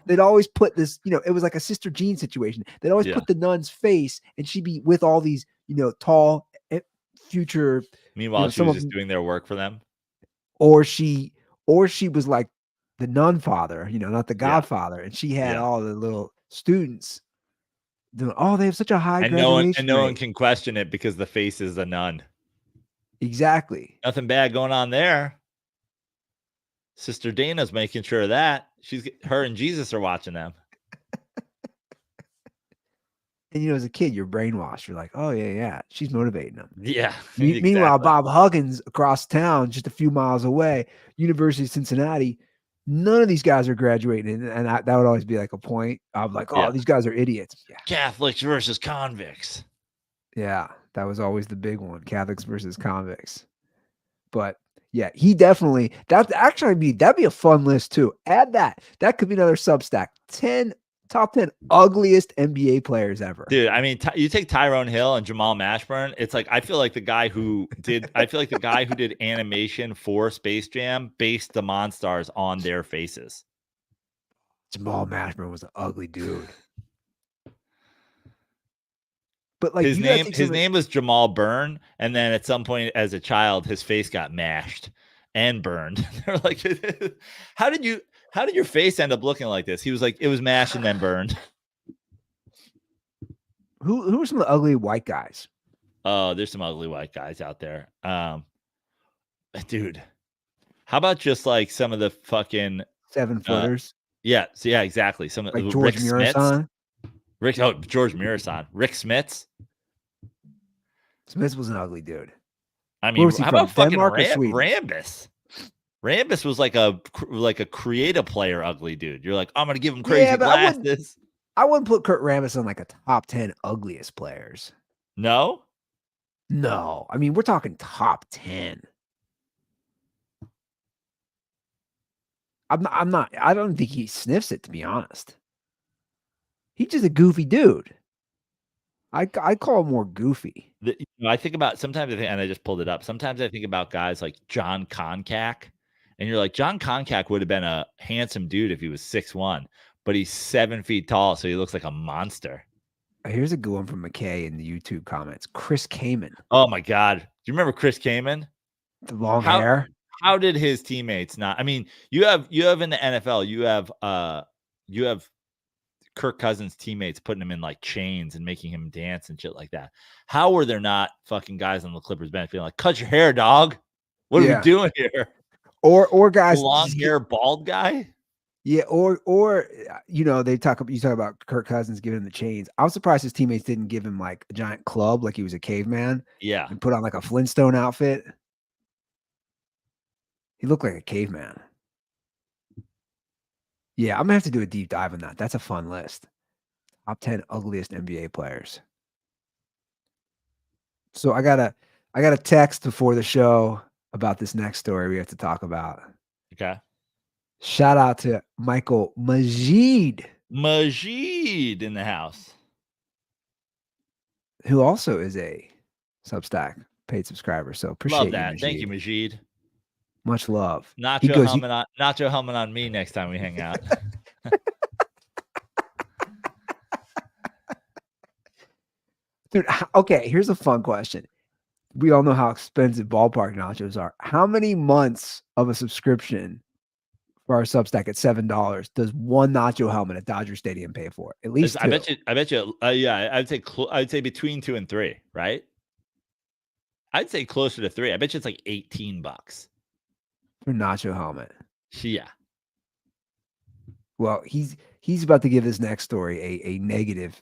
they'd always put this, it was like a Sister Jean situation. They'd always put the nun's face and she'd be with all these, tall future. Meanwhile, she was just doing their work for them. Or she was like the nun father, not the godfather. And she had all the little students doing, they have such a high graduation and no one can question it because the face is a nun. Exactly. Nothing bad going on there. Sister Dana's making sure of that. Her and Jesus are watching them. And as a kid, you're brainwashed. You're like, oh yeah, she's motivating them. Yeah. Meanwhile, Bob Huggins across town, just a few miles away, University of Cincinnati, none of these guys are graduating, and that would always be a point. I'm like, these guys are idiots. Yeah. Catholics versus convicts. Yeah, that was always the big one: Catholics versus convicts. But yeah, he definitely. That'd be a fun list too. Add that. That could be another Substack. Top 10 ugliest NBA players ever. Dude, I mean, you take Tyrone Hill and Jamal Mashburn. It's I feel like the guy who did animation for Space Jam based the Monstars on their faces. Jamal Mashburn was an ugly dude. But his name was Jamal Byrne, and then at some point as a child, his face got mashed and burned. They're like, how did your face end up looking like this? He was like, it was mashed and then burned. Who are some of the ugly white guys? Oh, there's some ugly white guys out there. Dude, How about just like some of the fucking 7-footers yeah, so yeah, exactly. Some of like Rick George Smiths. Murasan? George Murasan. Rick Smiths. Smith was an ugly dude. I Where mean, was he how from? about fucking Denmark or Sweden? Rambus? Rambus was like a creative player ugly dude. You're like, I'm gonna give him crazy but glasses. I wouldn't put Kurt Rambis on like a top 10 ugliest players. No? No. I mean, we're talking top 10. I'm not, I don't think he sniffs it, to be honest. He's just a goofy dude. I call him more goofy. I think about sometimes and I just pulled it up. Sometimes I think about guys like John Koncak, and you're like, John Koncak would have been a handsome dude if he was 6'1", but he's 7 feet tall, so he looks like a monster. Here's a good one from McKay in the YouTube comments. Chris Kaman. Oh my God. Do you remember Chris Kaman? The long hair. How did his teammates not? I mean, you have in the NFL, you have Kirk Cousins' teammates putting him in like chains and making him dance and shit like that. How were there not fucking guys on the Clippers bench being like, cut your hair, dog? What are we doing here? Or guys, long hair, bald guy. Yeah, or you talk about Kirk Cousins giving him the chains. I'm surprised his teammates didn't give him like a giant club, like he was a caveman. Yeah, and put on like a Flintstone outfit. He looked like a caveman. Yeah, I'm gonna have to do a deep dive on that. That's a fun list. Top 10 ugliest NBA players. So I got a text before the show about this next story we have to talk about. Okay. Shout out to Michael Majid. Majid in the house. Who also is a Substack paid subscriber. So appreciate Love that. You, thank you, Majid. Much love. Nacho helmet on me next time we hang out. Dude, okay, here's a fun question. We all know how expensive ballpark nachos are. How many months of a subscription for our Substack at $7 does one nacho helmet at Dodger Stadium pay for? At least two. I bet you. Yeah, I'd say between 2 and 3, right? I'd say closer to 3. I bet you it's like $18 for nacho helmet. Yeah. Well, he's about to give this next story a -3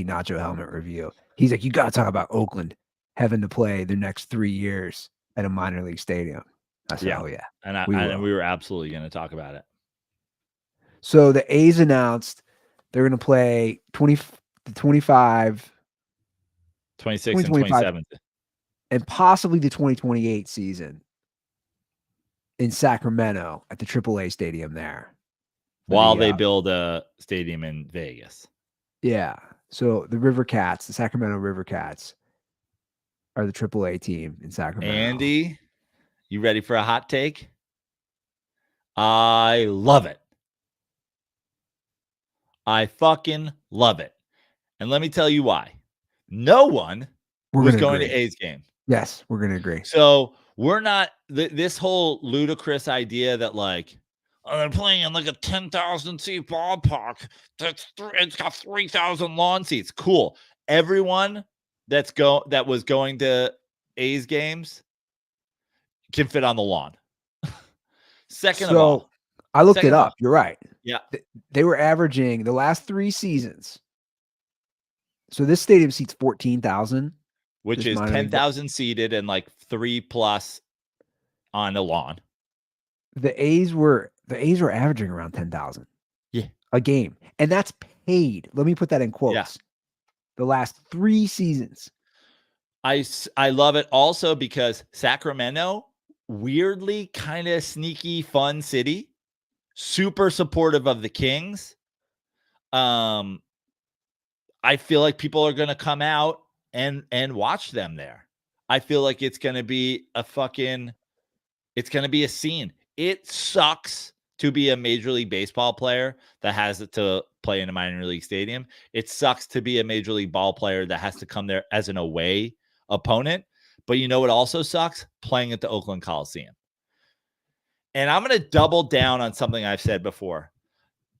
nacho helmet review. He's like, you got to talk about Oakland having to play their next 3 years at a minor league stadium. I said, oh, yeah. And we were absolutely going to talk about it. So the A's announced they're going to play 25, 26 and 27. And possibly the 2028 season in Sacramento at the AAA stadium there. While they build a stadium in Vegas. Yeah. So the River Cats, the Sacramento River Cats, are the AAA team in Sacramento. Andy, you ready for a hot take? I love it. I fucking love it. And let me tell you why. No one was going to A's game. Yes, we're going to agree. So we're not this whole ludicrous idea that like, oh, they're playing in like a 10,000 seat ballpark. It's got 3,000 lawn seats. Cool. Everyone that was going to A's games can fit on the lawn. Second of all, I looked it up. You're right. Yeah. They were averaging the last 3 seasons. So this stadium seats 14,000. Which is 10,000 seated and like 3+ on the lawn. The A's were averaging around 10,000. Yeah. A game. And that's paid. Let me put that in quotes. Yeah. The last 3 seasons. I love it also because Sacramento, weirdly kind of sneaky, fun city, super supportive of the Kings. I feel like people are going to come out and watch them there. I feel like it's going to be a scene. It sucks to be a Major League Baseball player that has to play in a minor league stadium. It sucks to be a Major League ball player that has to come there as an away opponent. But you know what also sucks? Playing at the Oakland Coliseum. And I'm going to double down on something I've said before.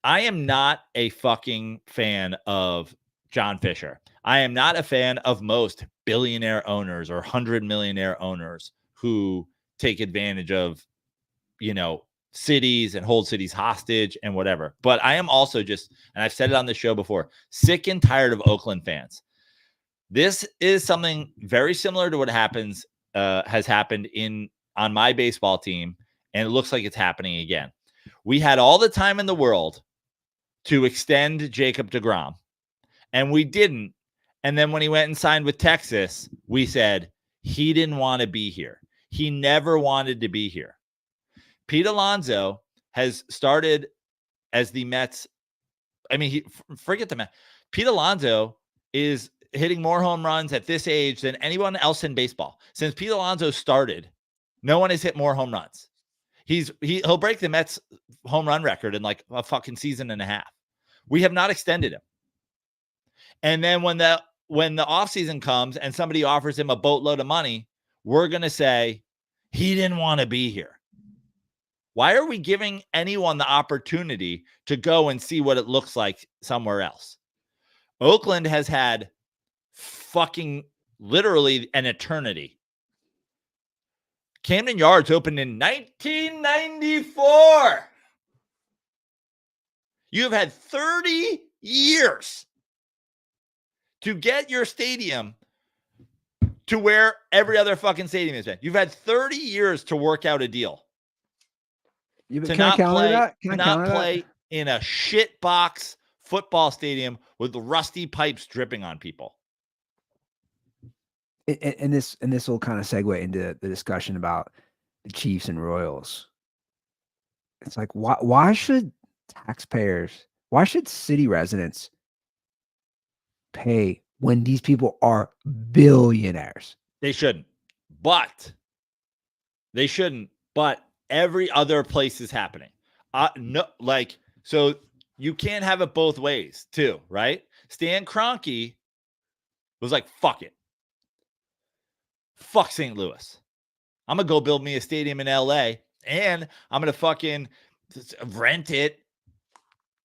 I am not a fucking fan of John Fisher. I am not a fan of most billionaire owners or 100 millionaire owners who take advantage of cities and hold cities hostage and whatever. But I am also just, and I've said it on the show before, sick and tired of Oakland fans. This is something very similar to what has happened on my baseball team, and it looks like it's happening again. We had all the time in the world to extend Jacob deGrom, and we didn't. And then when he went and signed with Texas, we said he didn't want to be here. He never wanted to be here. Pete Alonso has started as the Mets. I mean, forget the Mets. Pete Alonso is hitting more home runs at this age than anyone else in baseball. Since Pete Alonso started, no one has hit more home runs. He'll break the Mets home run record in like a fucking season and a half. We have not extended him. And then when the offseason comes and somebody offers him a boatload of money, we're going to say he didn't want to be here. Why are we giving anyone the opportunity to go and see what it looks like somewhere else? Oakland has had fucking literally an eternity. Camden Yards opened in 1994. You have had 30 years to get your stadium to where every other fucking stadium has been. You've had 30 years to work out a deal. Can I counter that? Can I counter play that? In a shit box football stadium with rusty pipes dripping on people. And this will kind of segue into the discussion about the Chiefs and Royals. It's like, why should city residents pay when these people are billionaires? They shouldn't. But every other place is happening. So you can't have it both ways too, right? Stan Kroenke was like, fuck it. Fuck St. Louis. I'm going to go build me a stadium in LA, and I'm going to fucking rent it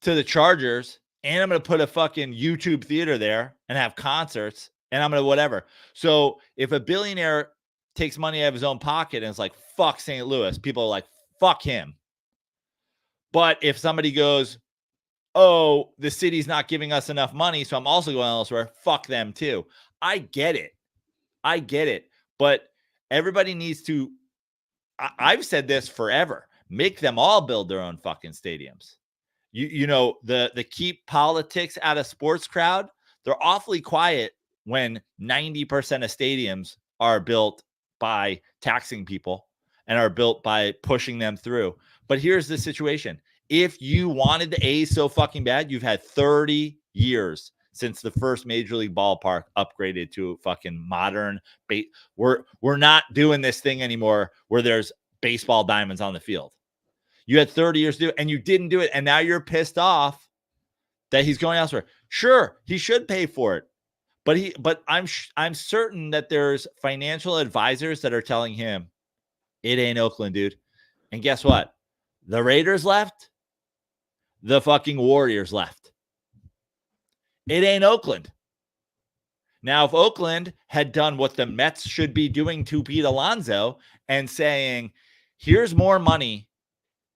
to the Chargers, and I'm going to put a fucking YouTube theater there and have concerts, and I'm going to whatever. So if a billionaire takes money out of his own pocket and it's like, fuck St. Louis, people are like, fuck him. But if somebody goes, oh, the city's not giving us enough money, so I'm also going elsewhere, fuck them too. I get it. But everybody needs to, I've said this forever, make them all build their own fucking stadiums. You know, the keep politics out of sports crowd, they're awfully quiet when 90% of stadiums are built by taxing people and are built by pushing them through. But here's the situation. If you wanted the A's so fucking bad, you've had 30 years since the first Major League ballpark upgraded to a fucking modern. We're not doing this thing anymore where there's baseball diamonds on the field. You had 30 years to do it, and you didn't do it, and now you're pissed off that he's going elsewhere. Sure, he should pay for it, but I'm certain that there's financial advisors that are telling him it ain't Oakland, dude. And guess what? The Raiders left. The fucking Warriors left. It ain't Oakland. Now, if Oakland had done what the Mets should be doing to Pete Alonso and saying, here's more money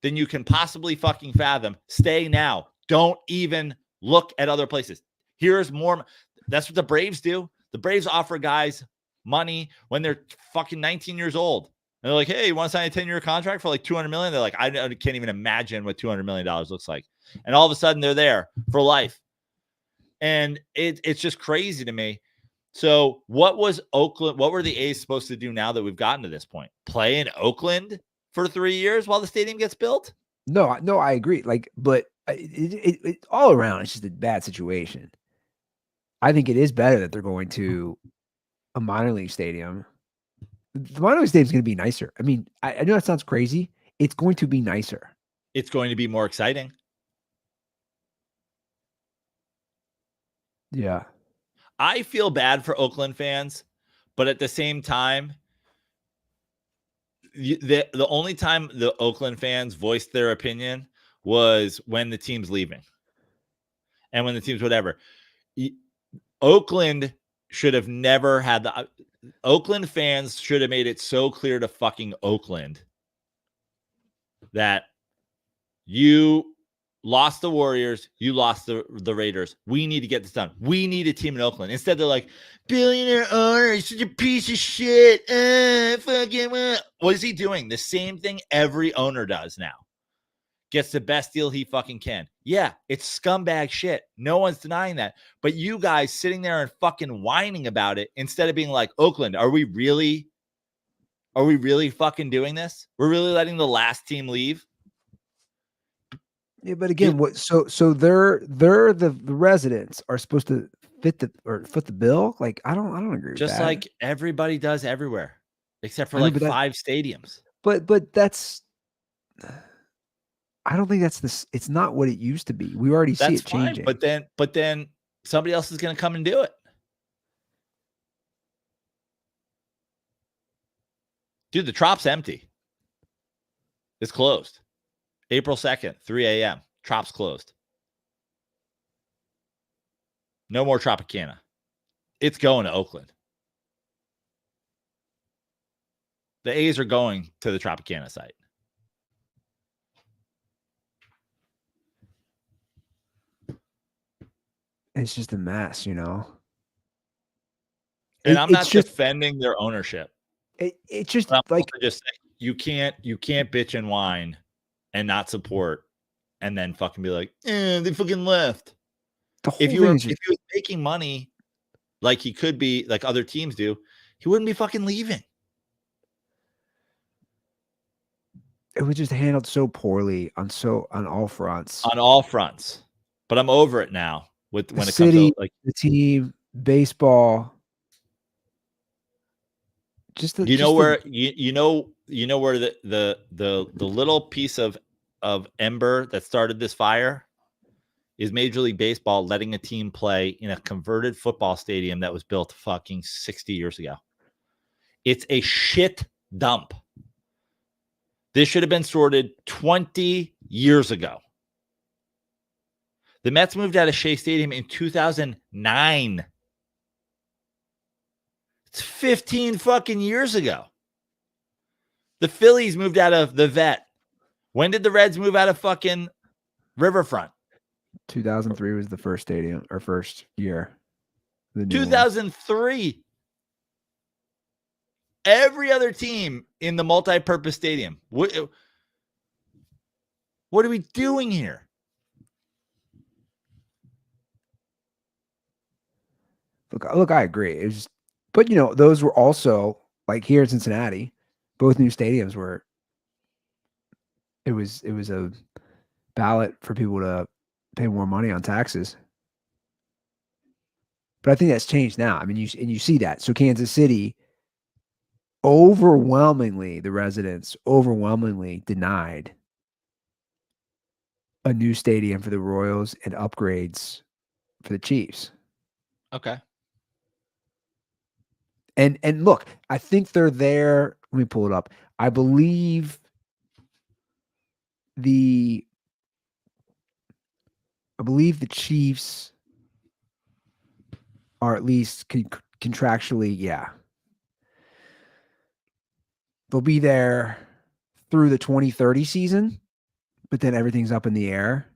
than you can possibly fucking fathom, stay now. Don't even look at other places. Here's more. That's what the Braves do. The Braves offer guys money when they're fucking 19 years old. And they're like, hey, you want to sign a 10-year contract for like $200 million? They're like, I can't even imagine what $200 million looks like. And all of a sudden they're there for life. And it's just crazy to me. So what was Oakland? What were the A's supposed to do now that we've gotten to this point? Play in Oakland for 3 years while the stadium gets built? No, I agree. But it all around, it's just a bad situation. I think it is better that they're going to a minor league stadium. The minor league stadium is going to be nicer. I mean, I know that sounds crazy. It's going to be nicer. It's going to be more exciting. Yeah. I feel bad for Oakland fans, but at the same time, the only time the Oakland fans voiced their opinion was when the team's leaving and when the team's whatever. Oakland should have never had Oakland fans should have made it so clear to fucking Oakland that you lost the Warriors, you lost the Raiders. We need to get this done. We need a team in Oakland. Instead, they're like, billionaire owner is such a piece of shit. What is he doing? The same thing every owner does now. Gets the best deal he fucking can. Yeah, it's scumbag shit. No one's denying that. But you guys sitting there and fucking whining about it instead of being like, Oakland, are we really fucking doing this? We're really letting the last team leave? Yeah, but again, so they're the residents are supposed to foot the bill. Like I don't agree with that. Just like everybody does everywhere, except for I know, like 5 stadiums. But that's I don't think that's this. It's not what it used to be. We already see it changing. But then somebody else is going to come and do it. Dude, the Trop's empty. It's closed. April 2nd, 3 a.m. Trop's closed. No more Tropicana. It's going to Oakland. The A's are going to the Tropicana site. It's just a mess, you know. And I'm not defending their ownership. It's just I'm like just saying, you can't bitch and whine and not support and then fucking be like, they fucking left. If he was making money like he could be, like other teams do, he wouldn't be fucking leaving. It was just handled so poorly on all fronts. On all fronts. But I'm over it now when it comes to like the team, baseball. You know where the little piece of ember that started this fire is Major League Baseball letting a team play in a converted football stadium that was built fucking 60 years ago. It's a shit dump. This should have been sorted 20 years ago. The Mets moved out of Shea Stadium in 2009. It's 15 fucking years ago. The Phillies moved out of the Vet. When did the Reds move out of fucking Riverfront? 2003 was the first stadium or first year. 2003. Every other team in the multi-purpose stadium. What are we doing here? Look, I agree. But you know, those were also like here in Cincinnati, both new stadiums were. It was a ballot for people to pay more money on taxes. But I think that's changed now. I mean, you see that. So Kansas City, the residents overwhelmingly denied a new stadium for the Royals and upgrades for the Chiefs. Okay. And look, I think they're there. Let me pull it up. I believe the Chiefs are at least contractually, yeah. They'll be there through the 2030 season, but then everything's up in the air.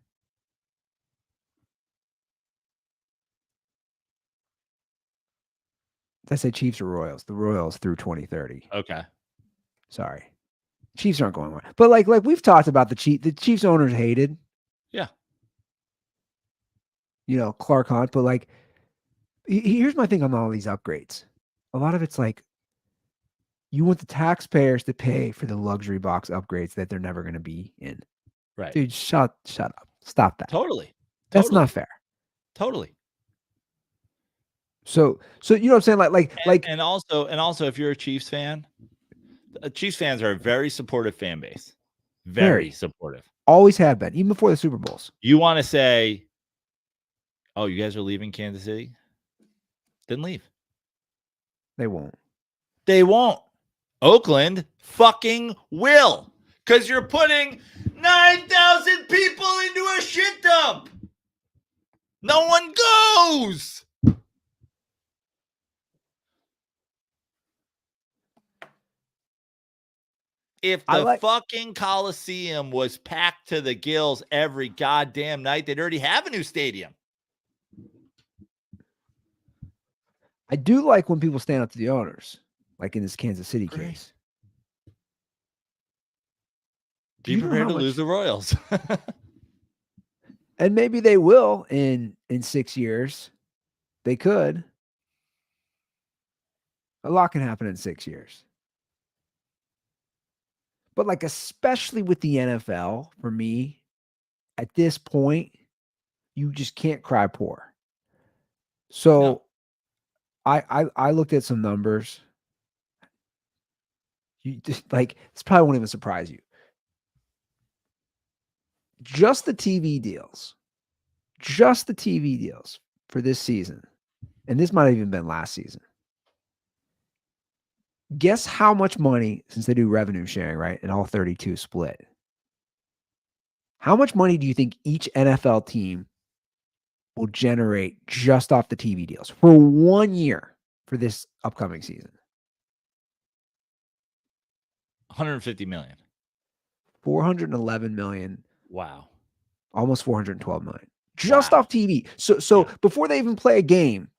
Did I say Chiefs or Royals? The Royals through 2030. Okay. Sorry. Chiefs aren't going away. But like we've talked about the Chiefs owners hated. Yeah. You know, Clark Hunt, but like here's my thing on all these upgrades. A lot of it's like you want the taxpayers to pay for the luxury box upgrades that they're never going to be in. Right. Dude, shut up. Stop that. Totally. That's not fair. Totally. So you know what I'm saying? Like and also if you're a Chiefs fan, Chiefs fans are a very supportive fan base. Very supportive. Always have been, even before the Super Bowls. You want to say, oh, you guys are leaving Kansas City? Then leave. They won't. They won't. Oakland fucking will. Because you're putting 9,000 people into a shit dump. No one goes. If the fucking Coliseum was packed to the gills every goddamn night, they'd already have a new stadium. I do like when people stand up to the owners, like in this Kansas City case. Be prepared to lose the Royals. And maybe they will in 6 years. They could. A lot can happen in 6 years. But like, especially with the NFL, for me, at this point, you just can't cry poor. So No. I looked at some numbers. You just like, this probably won't even surprise you. Just the TV deals for this season, and this might have even been last season. Guess how much money, since they do revenue sharing, right? And all 32 split. How much money do you think each NFL team will generate just off the TV deals for 1 year for this upcoming season? 150 million. 411 million. Wow. Almost 412 million. Just off TV. So before they even play a game,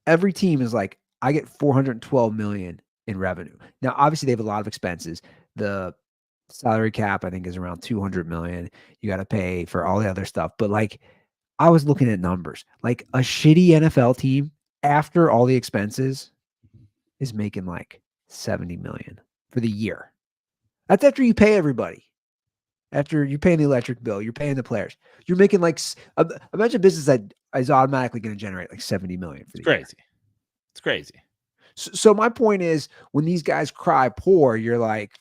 every team is like, I get 412 million in revenue. Now, obviously, they have a lot of expenses. The salary cap, I think, is around 200 million. You got to pay for all the other stuff. But like, I was looking at numbers. Like, a shitty NFL team, after all the expenses, is making like 70 million for the year. That's after you pay everybody. After you're paying the electric bill, you're paying the players. You're making like, imagine a business that is automatically going to generate like 70 million for the year. It's crazy. So my point is, when these guys cry poor, you're like,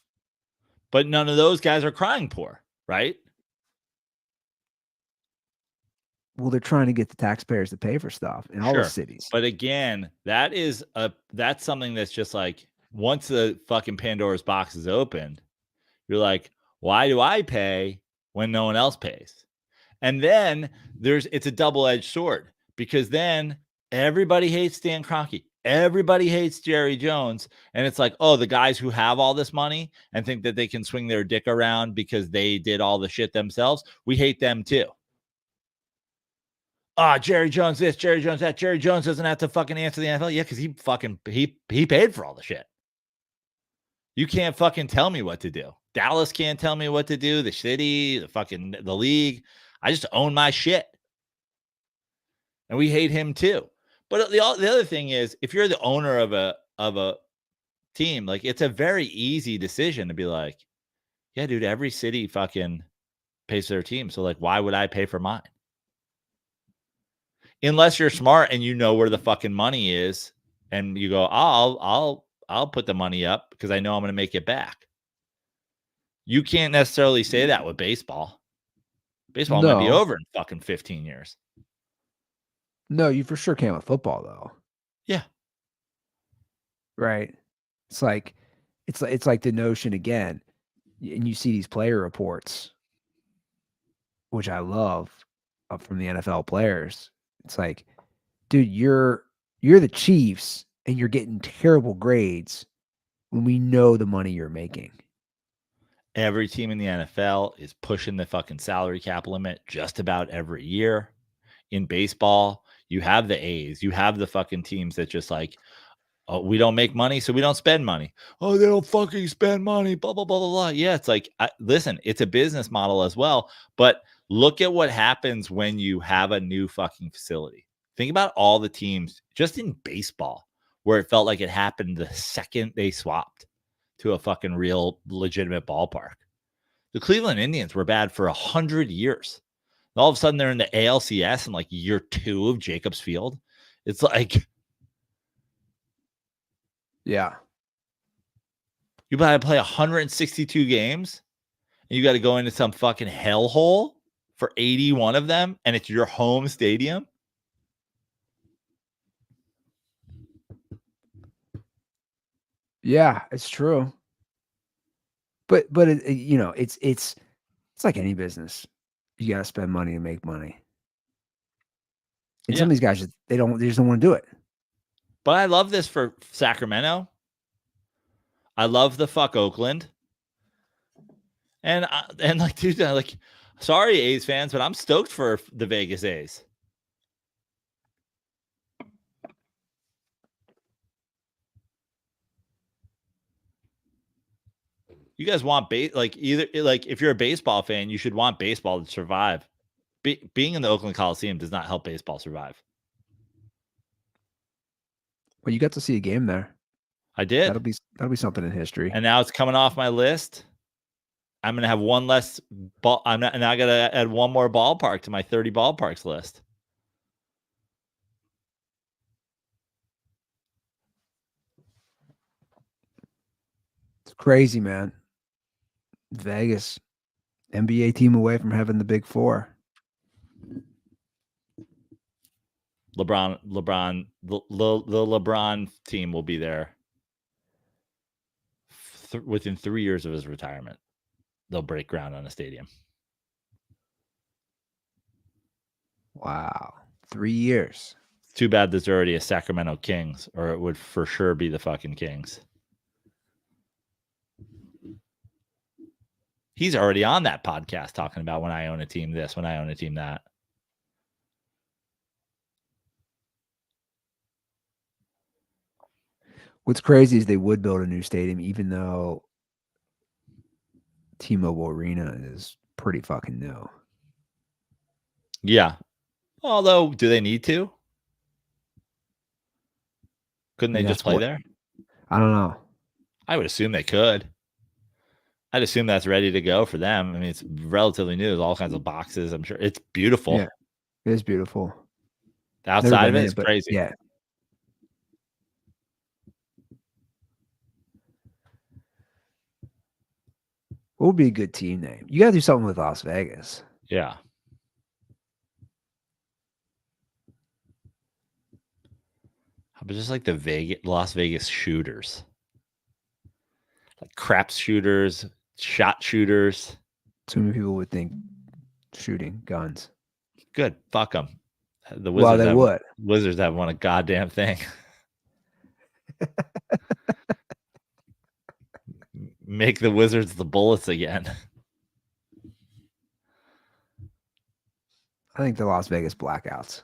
but none of those guys are crying poor, right? Well, they're trying to get the taxpayers to pay for stuff in all the cities. But again, that's something that's just like, once the fucking Pandora's box is opened, you're like, why do I pay when no one else pays? And then it's a double-edged sword, because then everybody hates Stan Kroenke. Everybody hates Jerry Jones. And it's like, oh, the guys who have all this money and think that they can swing their dick around because they did all the shit themselves, we hate them too. Jerry Jones this, Jerry Jones that. Jerry Jones doesn't have to fucking answer the NFL. Yeah, because he paid for all the shit. You can't fucking tell me what to do. Dallas can't tell me what to do. The city, the league. I just own my shit. And we hate him too. But the other thing is, if you're the owner of a team, like, it's a very easy decision to be like, yeah, dude, every city fucking pays for their team. So like, why would I pay for mine? Unless you're smart and you know where the fucking money is, and you go, I'll put the money up because I know I'm going to make it back. You can't necessarily say that with baseball. Baseball might be over in fucking 15 years. No, you for sure can with football, though. Yeah. Right. It's like the notion again, and you see these player reports, which I love, from the NFL players. It's like, dude, you're the Chiefs and you're getting terrible grades when we know the money you're making. Every team in the NFL is pushing the fucking salary cap limit just about every year. In baseball, you have the A's, you have the fucking teams that just like, oh, we don't make money, so we don't spend money. Oh, they don't fucking spend money, blah, blah, blah, blah, blah. Yeah, it's like, listen, it's a business model as well, but look at what happens when you have a new fucking facility. Think about all the teams just in baseball where it felt like it happened the second they swapped to a fucking real legitimate ballpark. The Cleveland Indians were bad for 100 years. All of a sudden, they're in the ALCS in like year 2 of Jacobs Field. It's like, yeah, you got to play 162 games, and you got to go into some fucking hellhole for 81 of them, and it's your home stadium. Yeah, it's true. But it's like any business. You got to spend money to make money. And some of these guys, they just don't want to do it. But I love this for Sacramento. I love the fuck Oakland. And like, dude, like, sorry, A's fans, but I'm stoked for the Vegas A's. You guys want either like if you're a baseball fan, you should want baseball to survive. Being in the Oakland Coliseum does not help baseball survive. Well, you got to see a game there. I did. That'll be something in history. And now it's coming off my list. I'm gonna have one less ball. I gotta add one more ballpark to my 30 ballparks list. It's crazy, man. Vegas, NBA team away from having the Big Four. LeBron, the LeBron team will be there within 3 years of his retirement. They'll break ground on a stadium. Wow. 3 years. It's too bad there's already a Sacramento Kings, or it would for sure be the fucking Kings. He's already on that podcast talking about when I own a team this, when I own a team that. What's crazy is they would build a new stadium, even though T-Mobile Arena is pretty fucking new. Yeah. Although, do they need to? Couldn't they just play there? I don't know. I would assume they could. I'd assume that's ready to go for them. I mean, it's relatively new. There's all kinds of boxes. I'm sure it's beautiful. Yeah, it is beautiful. The outside of it is crazy. Yeah. What would be a good team name? You got to do something with Las Vegas. Yeah. How about just like the Las Vegas shooters? Like craps shooters, shot shooters. Too many people would think shooting guns. Good. Fuck them. The Wizards haven't won a goddamn thing. Make the Wizards the Bullets again. I think the Las Vegas Blackouts.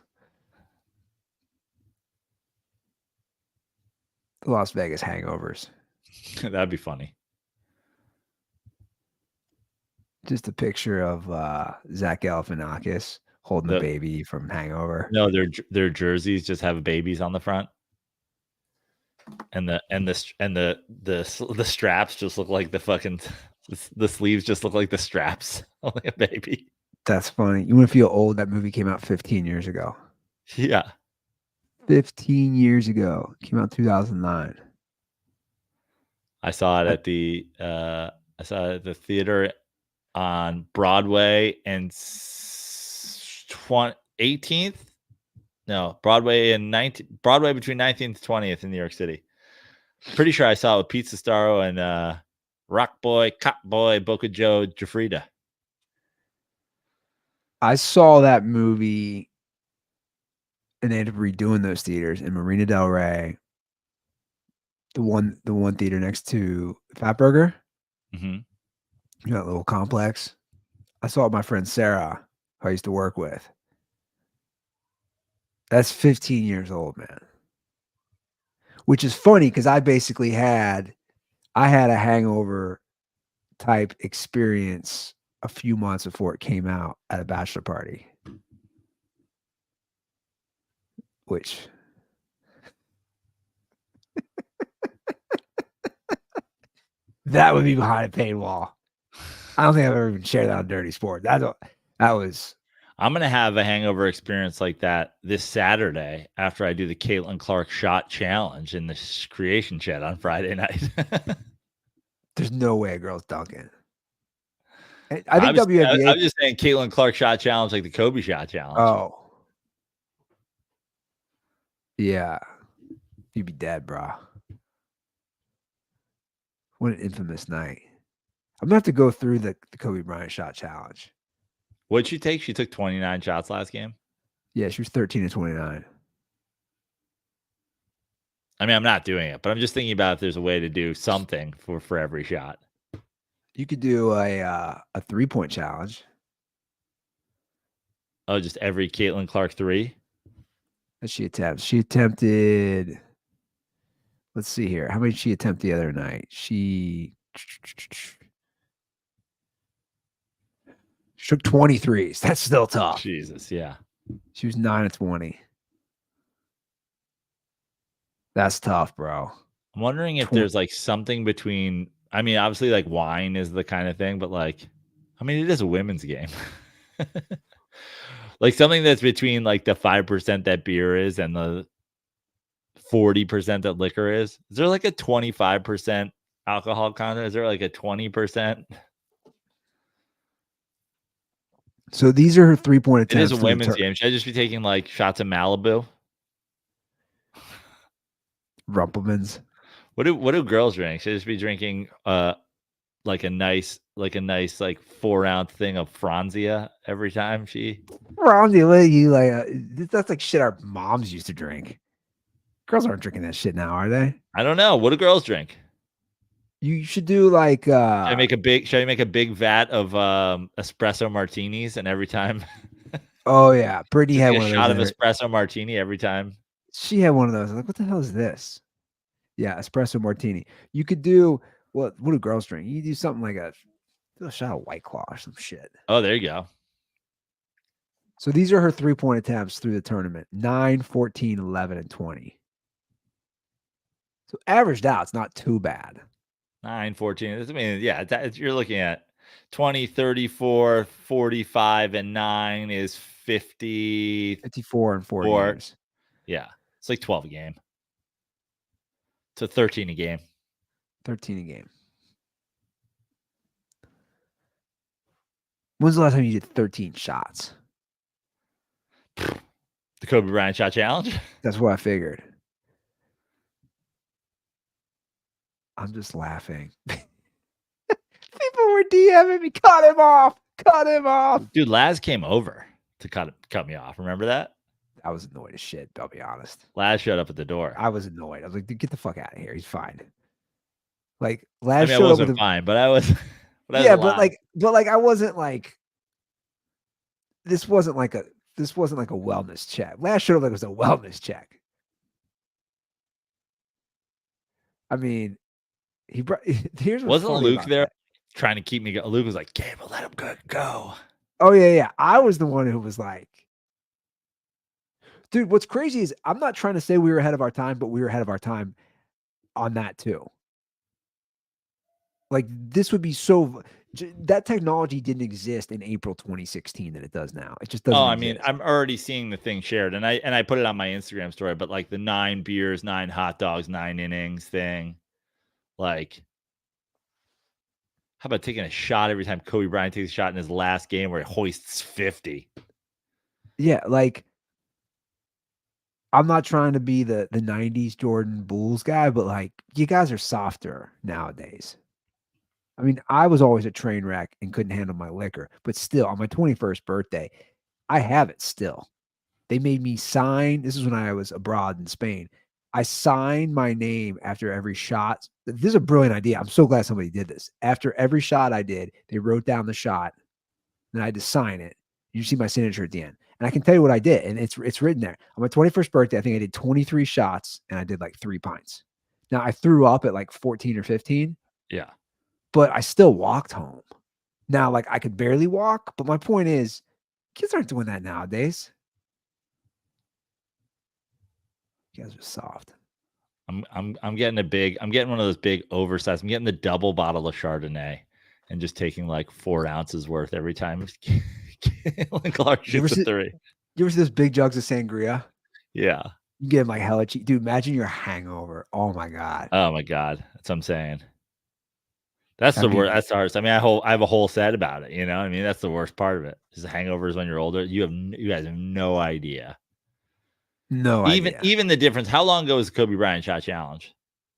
The Las Vegas Hangovers. That'd be funny. Just a picture of Zach Galifianakis holding the baby from Hangover. No, their jerseys just have babies on the front, and the straps just look like the fucking the sleeves just look like the straps only a baby. That's funny. You want to feel old? That movie came out 15 years ago. Yeah, 15 years ago. Came out 2009. I saw it at the theater on Broadway and 18th. No, Broadway between 19th and 20th in New York City. Pretty sure I saw it with Pete Sestaro and Rock Boy, Cop Boy, Boca Joe, Jafrida. I saw that movie, and they ended up redoing those theaters in Marina Del Rey. The one theater next to Fatburger. Mm-hmm. That little complex. I saw it with my friend Sarah, who I used to work with. That's 15 years old, man. Which is funny because I basically had a hangover type experience a few months before it came out at a bachelor party. Which that would be behind a paywall. I don't think I've ever even shared that on Dirty Sport. That was. I'm going to have a hangover experience like that this Saturday after I do the Caitlin Clark shot challenge in the creation shed on Friday night. There's no way a girl's dunking. I think WNBA. I'm just saying Caitlin Clark shot challenge like the Kobe shot challenge. Oh. Yeah. You'd be dead, bro. What an infamous night. I'm going to have to go through the Kobe Bryant shot challenge. What'd she take? She took 29 shots last game. Yeah, she was 13 and 29. I mean, I'm not doing it, but I'm just thinking about if there's a way to do something for every shot. You could do a 3-point challenge. Oh, just every Caitlin Clark 3? That she attempts. She attempted. Let's see here. How many did she attempt the other night? She took 23s. That's still tough. Jesus, yeah. She was 9 of 20. That's tough, bro. I'm wondering if there's like something between. I mean, obviously, like wine is the kind of thing, but like, I mean, it is a women's game. Like something that's between like the 5% that beer is and the 40% that liquor is. Is there like a 25% alcohol content? Is there like a 20%? So these are her 3-point It attempts. is a women's game. Should I just be taking like shots of Malibu? Rumplemans. What do girls drink? Should I just be drinking like a nice like 4-ounce thing of Franzia every time she Franzia, you like that's like shit our moms used to drink. Girls aren't drinking that shit now, are they? I don't know. What do girls drink? You should do like Should I make a big vat of espresso martinis and every time oh yeah, Brittany had a one of shot of those. espresso martini every time. She had one of those. I'm like, what the hell is this? Yeah, espresso martini. You could do what do girls drink? You do something like a shot of White Claw or some shit. Oh, there you go. So these are her 3-point attempts through the tournament. 9, 14, 11, and 20. So averaged out, it's not too bad. 9, 14. I mean, yeah, you're looking at 20, 34, 45, and 9 is 50. 54 and 4 games. Yeah. It's like 12 a game. So 13 a game. 13 a game. When's the last time you did 13 shots? The Kobe Bryant shot challenge? That's what I figured. I'm just laughing. People were DMing me. Cut him off. Cut him off. Dude, Laz came over to cut me off. Remember that? I was annoyed as shit, I'll be honest. Laz showed up at the door. I was annoyed. I was like, dude, get the fuck out of here. He's fine. Like I Laz mean, I showed up wasn't with fine, but I was. yeah, but like I wasn't like. This wasn't like a wellness check. Laz showed up like it was a wellness check. I mean, he brought. Here's what's wasn't funny Luke about there that. trying to keep me going. Luke was like, "Gabe, let him go." Oh yeah. I was the one who was like, dude. What's crazy is I'm not trying to say we were ahead of our time, but we were ahead of our time on that too. Like this would be so. That technology didn't exist in April 2016 that it does now. It just doesn't. Oh, I mean, I'm already seeing the thing shared, and I put it on my Instagram story. But like the 9 beers, 9 hot dogs, 9 innings thing, like, how about taking a shot every time Kobe Bryant takes a shot in his last game where he hoists 50? Yeah, like I'm not trying to be the 90s Jordan Bulls guy, but like you guys are softer nowadays. I mean, I was always a train wreck and couldn't handle my liquor, but still, on my 21st birthday, I have it still. They made me sign. This is when I was abroad in Spain. I signed my name after every shot. This is a brilliant idea. I'm so glad somebody did this. After every shot I did, they wrote down the shot, and I had to sign it. You see my signature at the end. And I can tell you what I did, and it's written there. On my 21st birthday, I think I did 23 shots, and I did like 3 pints. Now, I threw up at like 14 or 15. Yeah. But I still walked home. Now, like I could barely walk, but my point is, kids aren't doing that nowadays. You guys are soft. I'm getting one of those big oversized. I'm getting the double bottle of Chardonnay and just taking like 4 ounces worth every time. Clark shoots a 3. You ever see those big jugs of sangria? Yeah. You get them like hella cheap. Dude, imagine your hangover. Oh my God. Oh my God. That's what I'm saying. That's the worst. That's the hardest. I mean, I have a whole set about it. You know, I mean, that's the worst part of it. Is the hangovers when you're older. You guys have no idea. Even the difference. How long ago was the Kobe Bryant shot challenge?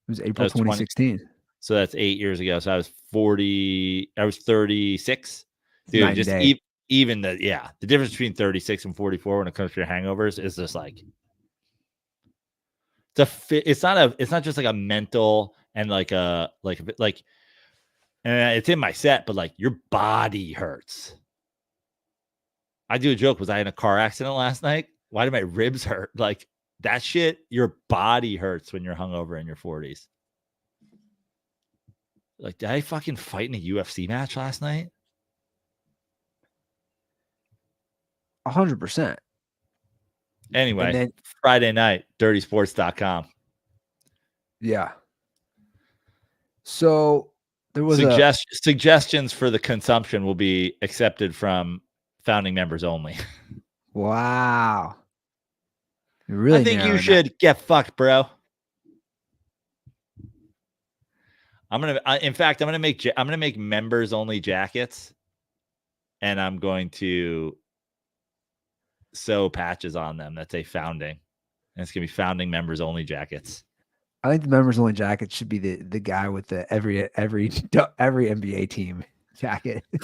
It was April 2016. So that's 8 years ago. So I was 40. I was 36. Dude, just even the difference between 36 and 44 when it comes to your hangovers is just like It's not just like a mental and and it's in my set, but like your body hurts. I do a joke. Was I in a car accident last night? Why did my ribs hurt? Like that shit, your body hurts when you're hungover in your 40s. Like, did I fucking fight in a UFC match last night? 100%. Anyway, And then, Friday night, dirtysports.com. Yeah. So there was suggestions for the consumption will be accepted from founding members only. Wow. Really, I think you should get fucked, bro. I'm gonna make members only jackets, and I'm going to sew patches on them that say founding, and it's gonna be founding members only jackets. I think the members only jacket should be the guy with the every NBA team jacket. You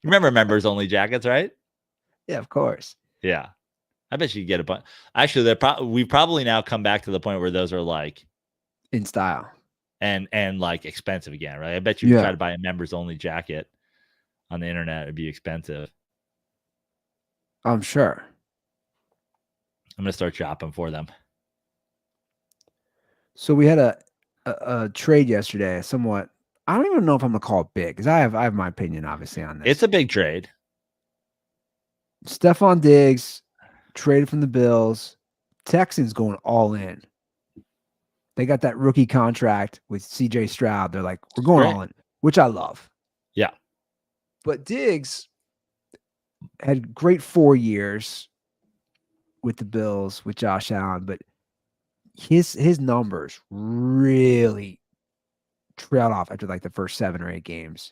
remember members only jackets, right? Yeah, of course. Yeah, I bet you could get a bunch. Actually, we've probably now come back to the point where those are like in style and like expensive again, right? I bet you try to buy a members only jacket on the internet, it'd be expensive. I'm sure. I'm gonna start shopping for them. So we had a trade yesterday, somewhat. I don't even know if I'm gonna call it big because I have my opinion obviously on this. It's a big trade. Stefon Diggs traded from the Bills. Texans going all in. They got that rookie contract with CJ Stroud. They're like, we're going all in, which I love. Yeah. But Diggs had great 4 years with the Bills with Josh Allen, but his numbers really trailed off after like the first 7 or 8 games.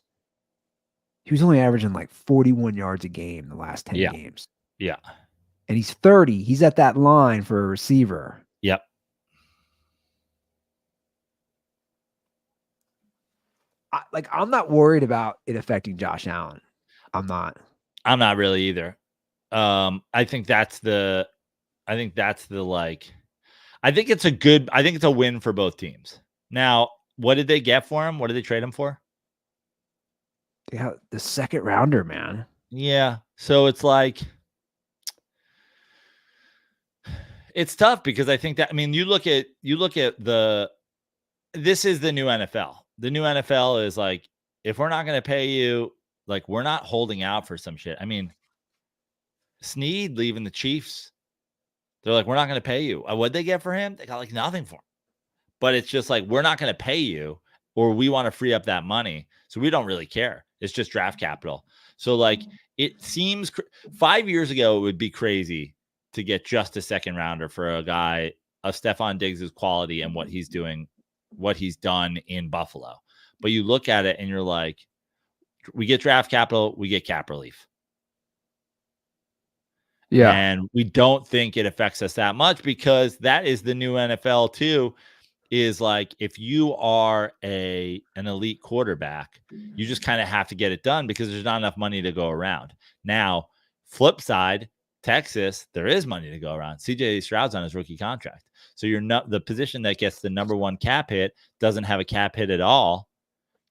He was only averaging like 41 yards a game the last 10 games. Yeah. And he's 30. He's at that line for a receiver. Yep. I'm not worried about it affecting Josh Allen. I'm not really either. I think it's a win for both teams. Now, what did they get for him? What did they trade him for? Yeah, the second rounder, man. Yeah. So it's like, it's tough because I think that, I mean, you look at this is the new NFL. The new NFL is like, if we're not going to pay you, like, we're not holding out for some shit. I mean, Snead leaving the Chiefs, they're like, we're not going to pay you. What'd they get for him? They got like nothing for him. But it's just like, we're not going to pay you, or we want to free up that money. So we don't really care. It's just draft capital. So like, it seems 5 years ago, it would be crazy to get just a second rounder for a guy of Stefon Diggs' quality and what he's doing, what he's done in Buffalo. But you look at it and you're like, we get draft capital, we get cap relief. Yeah. And we don't think it affects us that much because that is the new NFL too, is like, if you are an elite quarterback, you just kind of have to get it done because there's not enough money to go around. Now, flip side, Texas, there is money to go around. CJ Stroud's on his rookie contract. So you're not the position that gets the number one cap hit, doesn't have a cap hit at all.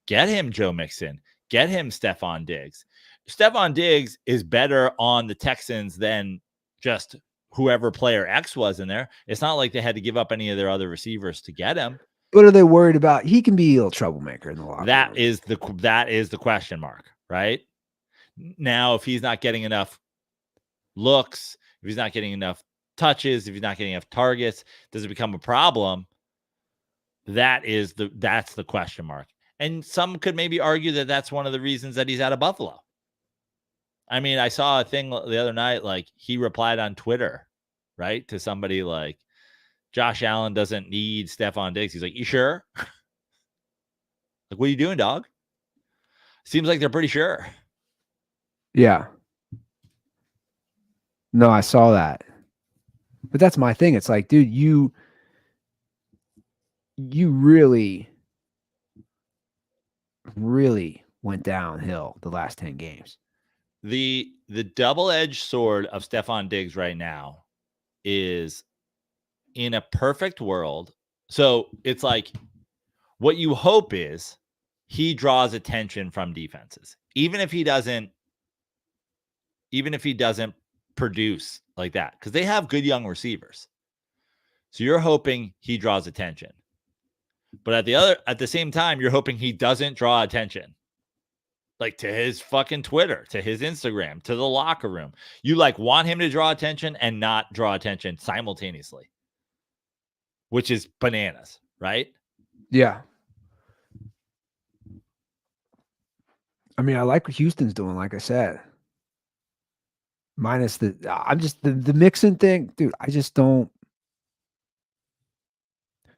Get him Joe Mixon. Get him Stefon Diggs. Stefon Diggs is better on the Texans than just whoever player X was in there. It's not like they had to give up any of their other receivers to get him. What are they worried about? He can be a little troublemaker in the locker room. That is the question mark, right? Now, if he's not getting enough looks, if he's not getting enough touches, if he's not getting enough targets, does it become a problem? That's the question mark. And some could maybe argue that that's one of the reasons that he's out of Buffalo. I mean, I saw a thing the other night, like he replied on Twitter, right, to somebody like, Josh Allen doesn't need Stefon Diggs. He's like, you sure? Like, what are you doing, dog? Seems like they're pretty sure. Yeah. No, I saw that. But that's my thing. It's like, dude, you really went downhill the last 10 games. The double-edged sword of Stefon Diggs right now is in a perfect world, so it's like what you hope is he draws attention from defenses, even if he doesn't produce like that, because they have good young receivers. So you're hoping he draws attention. But at the same time, you're hoping he doesn't draw attention. Like to his fucking Twitter, to his Instagram, to the locker room. You like want him to draw attention and not draw attention simultaneously, which is bananas, right? Yeah. I mean, I like what Houston's doing, like I said. Minus the Mixon thing, dude, I just don't.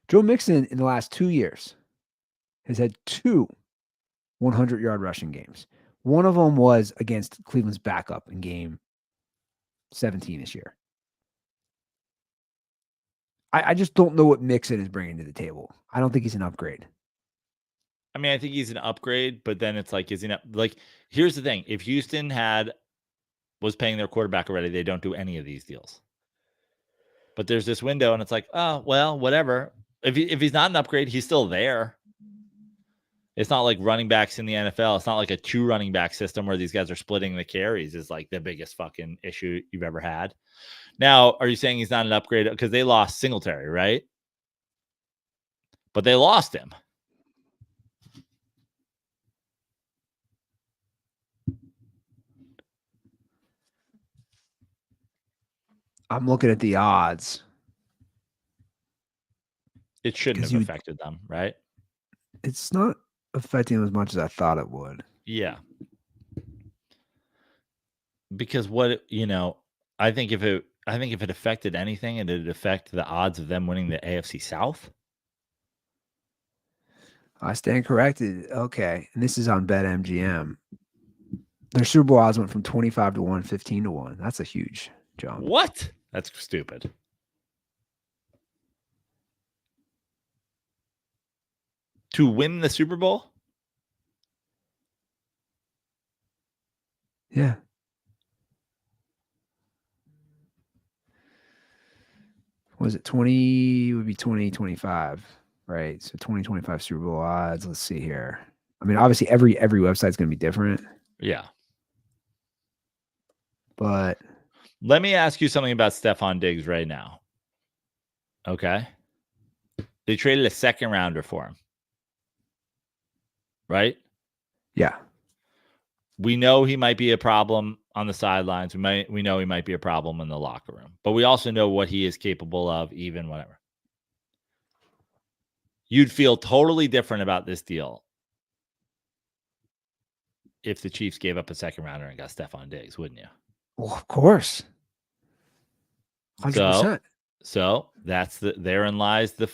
Joe Mixon in the last 2 years has had 2 100-yard rushing games. One of them was against Cleveland's backup in game 17 this year. I just don't know what Mixon is bringing to the table. I don't think he's an upgrade. I mean, I think he's an upgrade, but then it's like, is he not? Like, here's the thing. If Houston was paying their quarterback already, they don't do any of these deals. But there's this window, and it's like, oh, well, whatever. If he's not an upgrade, he's still there. It's not like running backs in the NFL. It's not like a 2 running back system where these guys are splitting the carries is like the biggest fucking issue you've ever had. Now, are you saying he's not an upgrade? Because they lost Singletary, right? But they lost him. I'm looking at the odds. It shouldn't have affected them, right? It's not affecting them as much as I thought it would. Yeah. Because I think if it affected anything, it'd affect the odds of them winning the AFC South. I stand corrected. Okay. And this is on BetMGM. Their Super Bowl odds went from 25 to 1, 15 to 1. That's a huge jump. What? That's stupid. To win the Super Bowl? Yeah. Was it 20? It would be 2025, right? So 2025 Super Bowl odds. Let's see here. I mean, obviously every website's going to be different. Yeah. But let me ask you something about Stefon Diggs right now. Okay. They traded a second rounder for him. Right? Yeah. We know he might be a problem on the sidelines. We know he might be a problem in the locker room. But we also know what he is capable of, even whatever. You'd feel totally different about this deal if the Chiefs gave up a second rounder and got Stefon Diggs, wouldn't you? Well, of course. 100%. So that's therein lies the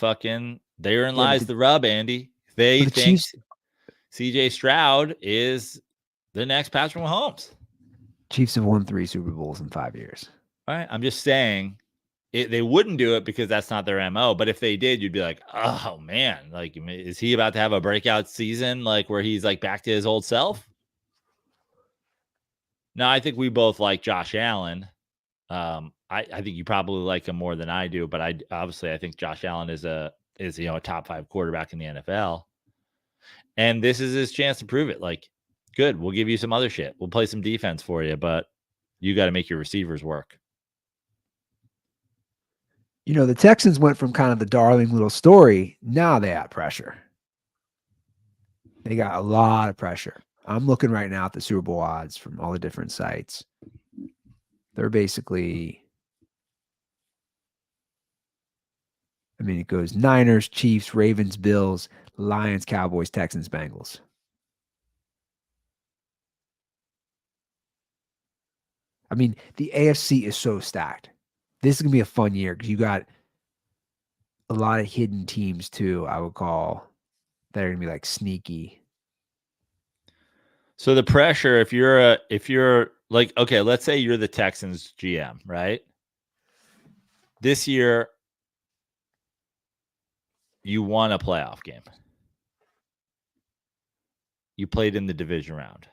rub, Andy. They think Chiefs, CJ Stroud is the next Patrick Mahomes. Chiefs have won 3 Super Bowls in 5 years. All right. I'm just saying they wouldn't do it because that's not their MO. But if they did, you'd be like, oh man, like, is he about to have a breakout season? Like where he's like back to his old self? No, I think we both like Josh Allen. I think you probably like him more than I do, but I think Josh Allen is a top 5 quarterback in the NFL. And this is his chance to prove it. Like, good, we'll give you some other shit. We'll play some defense for you, but you got to make your receivers work. The Texans went from kind of the darling little story. Now they have pressure. They got a lot of pressure. I'm looking right now at the Super Bowl odds from all the different sites. They're basically, it goes Niners, Chiefs, Ravens, Bills, Lions, Cowboys, Texans, Bengals. The AFC is so stacked. This is going to be a fun year because you got a lot of hidden teams too, I would call, that are going to be like sneaky. So the pressure, if you're like, okay, let's say you're the Texans GM, right? This year, you won a playoff game. You played in the division round.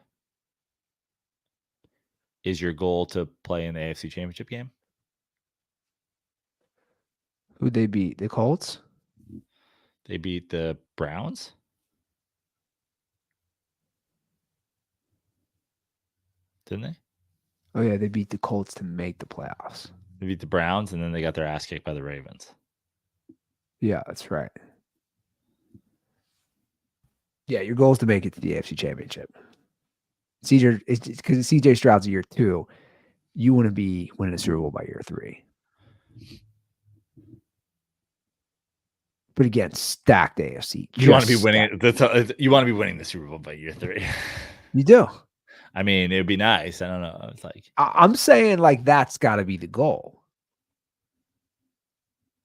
Is your goal to play in the AFC Championship game? Who'd they beat? The Colts? They beat the Browns. Didn't they? Oh, yeah, they beat the Colts to make the playoffs. They beat the Browns, and then they got their ass kicked by the Ravens. Yeah, that's right. Yeah, your goal is to make it to the AFC Championship. CJ, because CJ Stroud's year 2, you want to be winning a Super Bowl by year 3. But again, stacked AFC. You want to be winning it. You want to be winning the Super Bowl by year 3. You do. I mean, it would be nice. I don't know. It's like I'm saying like that's got to be the goal.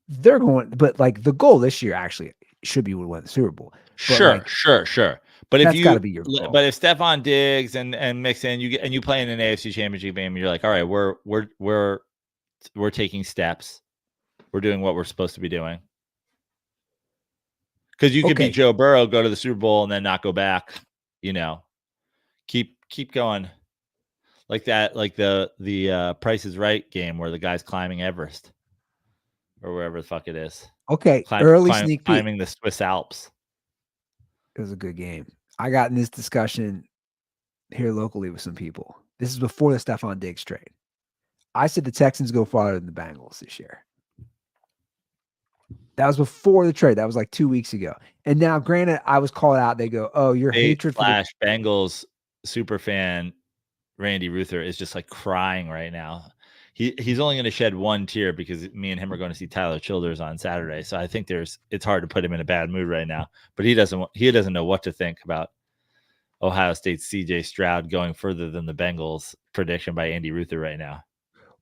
They're going, but like the goal this year actually should be to win the Super Bowl. Sure. But if that's got to be your goal. But if Stefon Diggs and Mixon, you play in an AFC Championship game, and you're like, all right, we're taking steps. We're doing what we're supposed to be doing. Because you could be Joe Burrow, go to the Super Bowl, and then not go back. Keep going like that, like the Price is Right game where the guy's climbing Everest or wherever the fuck it is. Okay, sneak peek. Climbing the Swiss Alps. It was a good game. I got in this discussion here locally with some people. This is before the Stefon Diggs trade. I said the Texans go farther than the Bengals this year. That was before the trade. That was like 2 weeks ago. And now, granted, I was called out. They go, "Oh, your hatred for the Bengals super fan Randy Ruther is just like crying right now. He's only going to shed one tear because me and him are going to see Tyler Childers on Saturday. So I think it's hard to put him in a bad mood right now. But he doesn't know what to think about Ohio State's CJ Stroud going further than the Bengals prediction by Andy Ruther right now.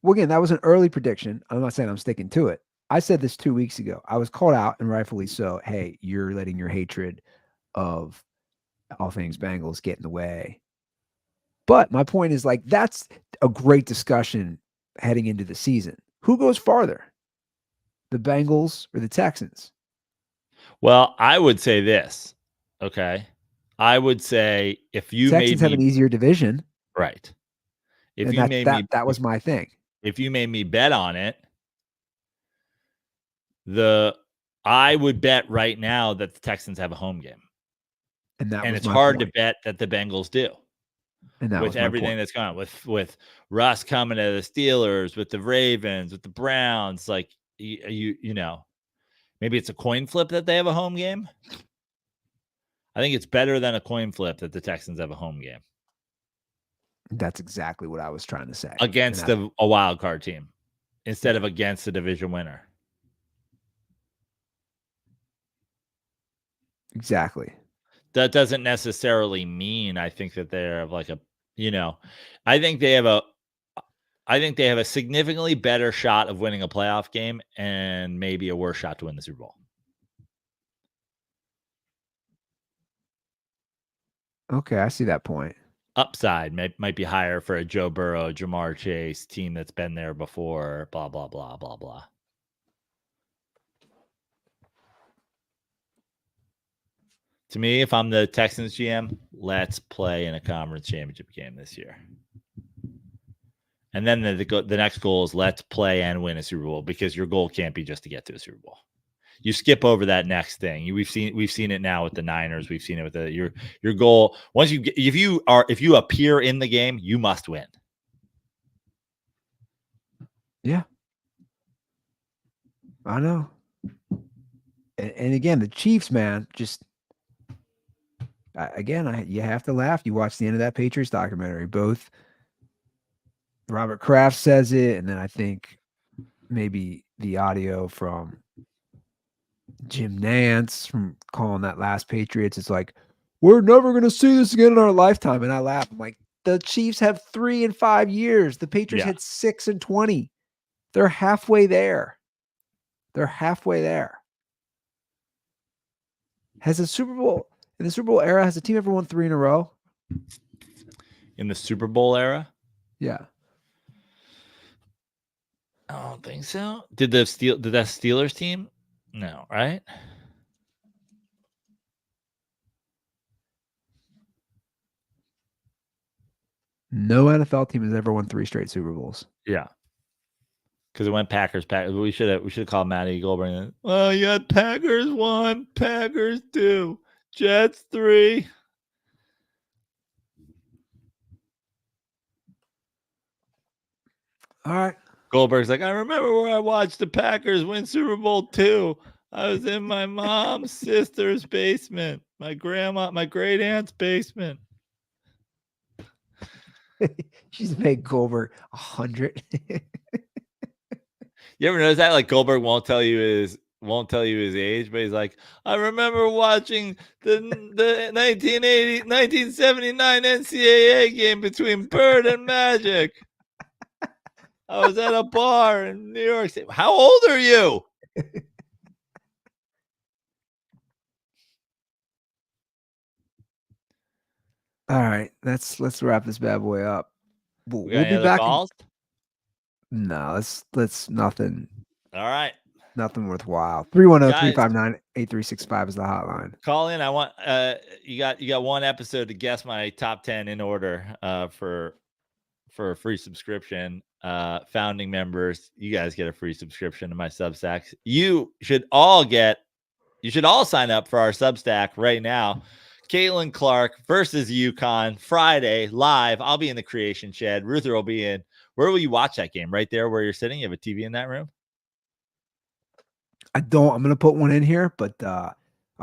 Well, again, that was an early prediction. I'm not saying I'm sticking to it. I said this 2 weeks ago. I was called out, and rightfully so. Hey, you're letting your hatred of all things Bengals get in the way. But my point is, like, that's a great discussion heading into the season. Who goes farther, the Bengals or the Texans? Well, I would say this. Okay, I would say if you Texans have an easier division, right? If and you made me, that was my thing. If you made me bet on it, I would bet right now that the Texans have a home game, and it's hard to bet that the Bengals do. And that with everything that's going on, with Russ coming to the Steelers, with the Ravens, with the Browns, like you know, maybe it's a coin flip that they have a home game. I think it's better than a coin flip that the Texans have a home game. That's exactly what I was trying to say. Against a wild card team instead of against a division winner. Exactly. That doesn't necessarily mean I think that they're like I think they have a significantly better shot of winning a playoff game and maybe a worse shot to win the Super Bowl. Okay, I see that point. Upside might be higher for a Joe Burrow, Jamar Chase team that's been there before, blah, blah, blah, blah, blah. To me, if I'm the Texans GM, let's play in a conference championship game this year. And then the next goal is let's play and win a Super Bowl, because your goal can't be just to get to a Super Bowl. You skip over that next thing. We've seen it now with the Niners. We've seen it with your goal. Once if you appear in the game, you must win. Yeah, I know. And again, the Chiefs, man, just you have to laugh. You watch the end of that Patriots documentary. Both Robert Kraft says it, and then I think maybe the audio from Jim Nantz from calling that last Patriots. It's like, we're never going to see this again in our lifetime. And I laugh. I'm like, the Chiefs have 3 in 5 years. The Patriots had 6 in 20. They're halfway there. Has the Super Bowl era, has the team ever won 3 in a row? In the Super Bowl era? Yeah. I don't think so. Did that Steelers team? No, right? No NFL team has ever won 3 straight Super Bowls. Yeah. Because it went Packers. We should have called Matty Goldberg. Well, you got Packers 1, Packers 2, Jets 3. All right. Goldberg's like, I remember where I watched the Packers win Super Bowl 2. I was in my mom's sister's basement, my great aunt's basement. She's made Goldberg 100. You ever notice that? Like Goldberg won't tell you his age, but he's like, I remember watching the 1979 NCAA game between Bird and Magic. I was at a bar in New York City. How old are you? All right, let's wrap this bad boy up. We'll be back. No, let's nothing. All right. Nothing worthwhile. 310-359-8365 is the hotline. Call in. I want you got one episode to guess my top 10 in order for a free subscription. Founding members, you guys get a free subscription to my Substack. You should all sign up for our Substack right now. Caitlin Clark versus UConn Friday live. I'll be in the Creation Shed. Ruther will be in. Where will you watch that game? Right there where you're sitting? You have a TV in that room? I don't. I'm gonna put one in here, but out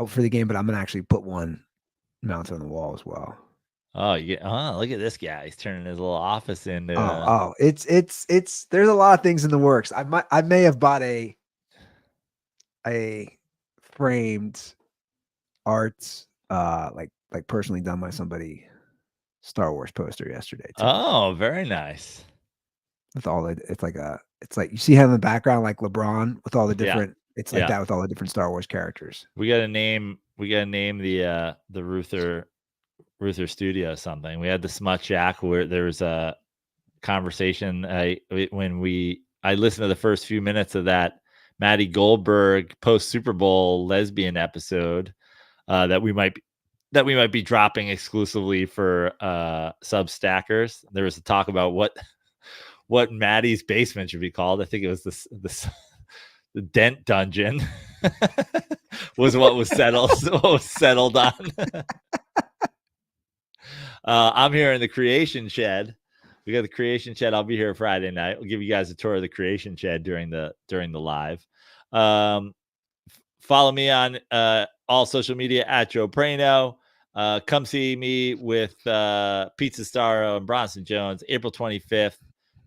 for the game. But I'm gonna actually put one mounted on the wall as well. Oh, yeah. Look at this guy. He's turning his little office into. It's. There's a lot of things in the works. I may have bought a framed art, like personally done by somebody, Star Wars poster yesterday too. Oh, very nice. With all the, it's like you see him in the background, like LeBron with all the different. Yeah. It's like that with all the different Star Wars characters. We got to name the Ruther studio something. We had the Smut Shack where there was a conversation when I listened to the first few minutes of that Matty Goldberg post Super Bowl lesbian episode that we might be dropping exclusively for Substackers. There was a talk about what Matty's basement should be called. I think it was the Dent Dungeon was what was settled on. I'm here in the Creation Shed. We got the Creation Shed. I'll be here Friday night. I'll give you guys a tour of the Creation Shed during the live. Follow me on all social media at Joe Praino. Come see me with Pizza Starro and Bronson Jones, April 25th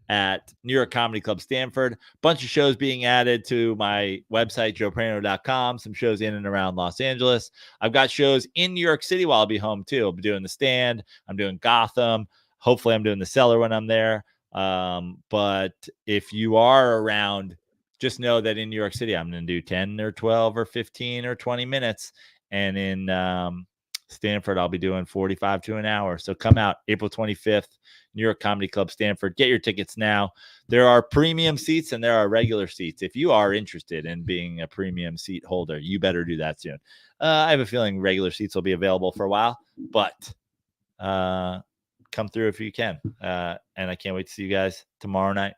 at New York Comedy Club Stanford. Bunch of shows being added to my website, joepraino.com. Some shows in and around Los Angeles. I've got shows in New York City while I'll be home too. I'll be doing The Stand. I'm doing Gotham. Hopefully I'm doing The Cellar when I'm there. But if you are around, just know that in New York City, I'm going to do 10 or 12 or 15 or 20 minutes. And in Stanford, I'll be doing 45 to an hour. So come out April 25th, New York Comedy Club Stanford. Get your tickets now. There are premium seats and there are regular seats. If you are interested in being a premium seat holder, you better do that soon. I have a feeling regular seats will be available for a while, but come through if you can. And I can't wait to see you guys tomorrow night.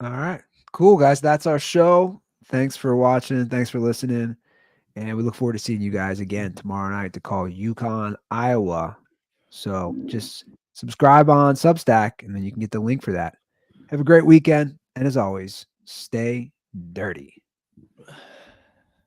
All right. Cool, guys. That's our show. Thanks for watching. Thanks for listening. And we look forward to seeing you guys again tomorrow night to call UConn, Iowa. So just subscribe on Substack, and then you can get the link for that. Have a great weekend. And as always, stay dirty.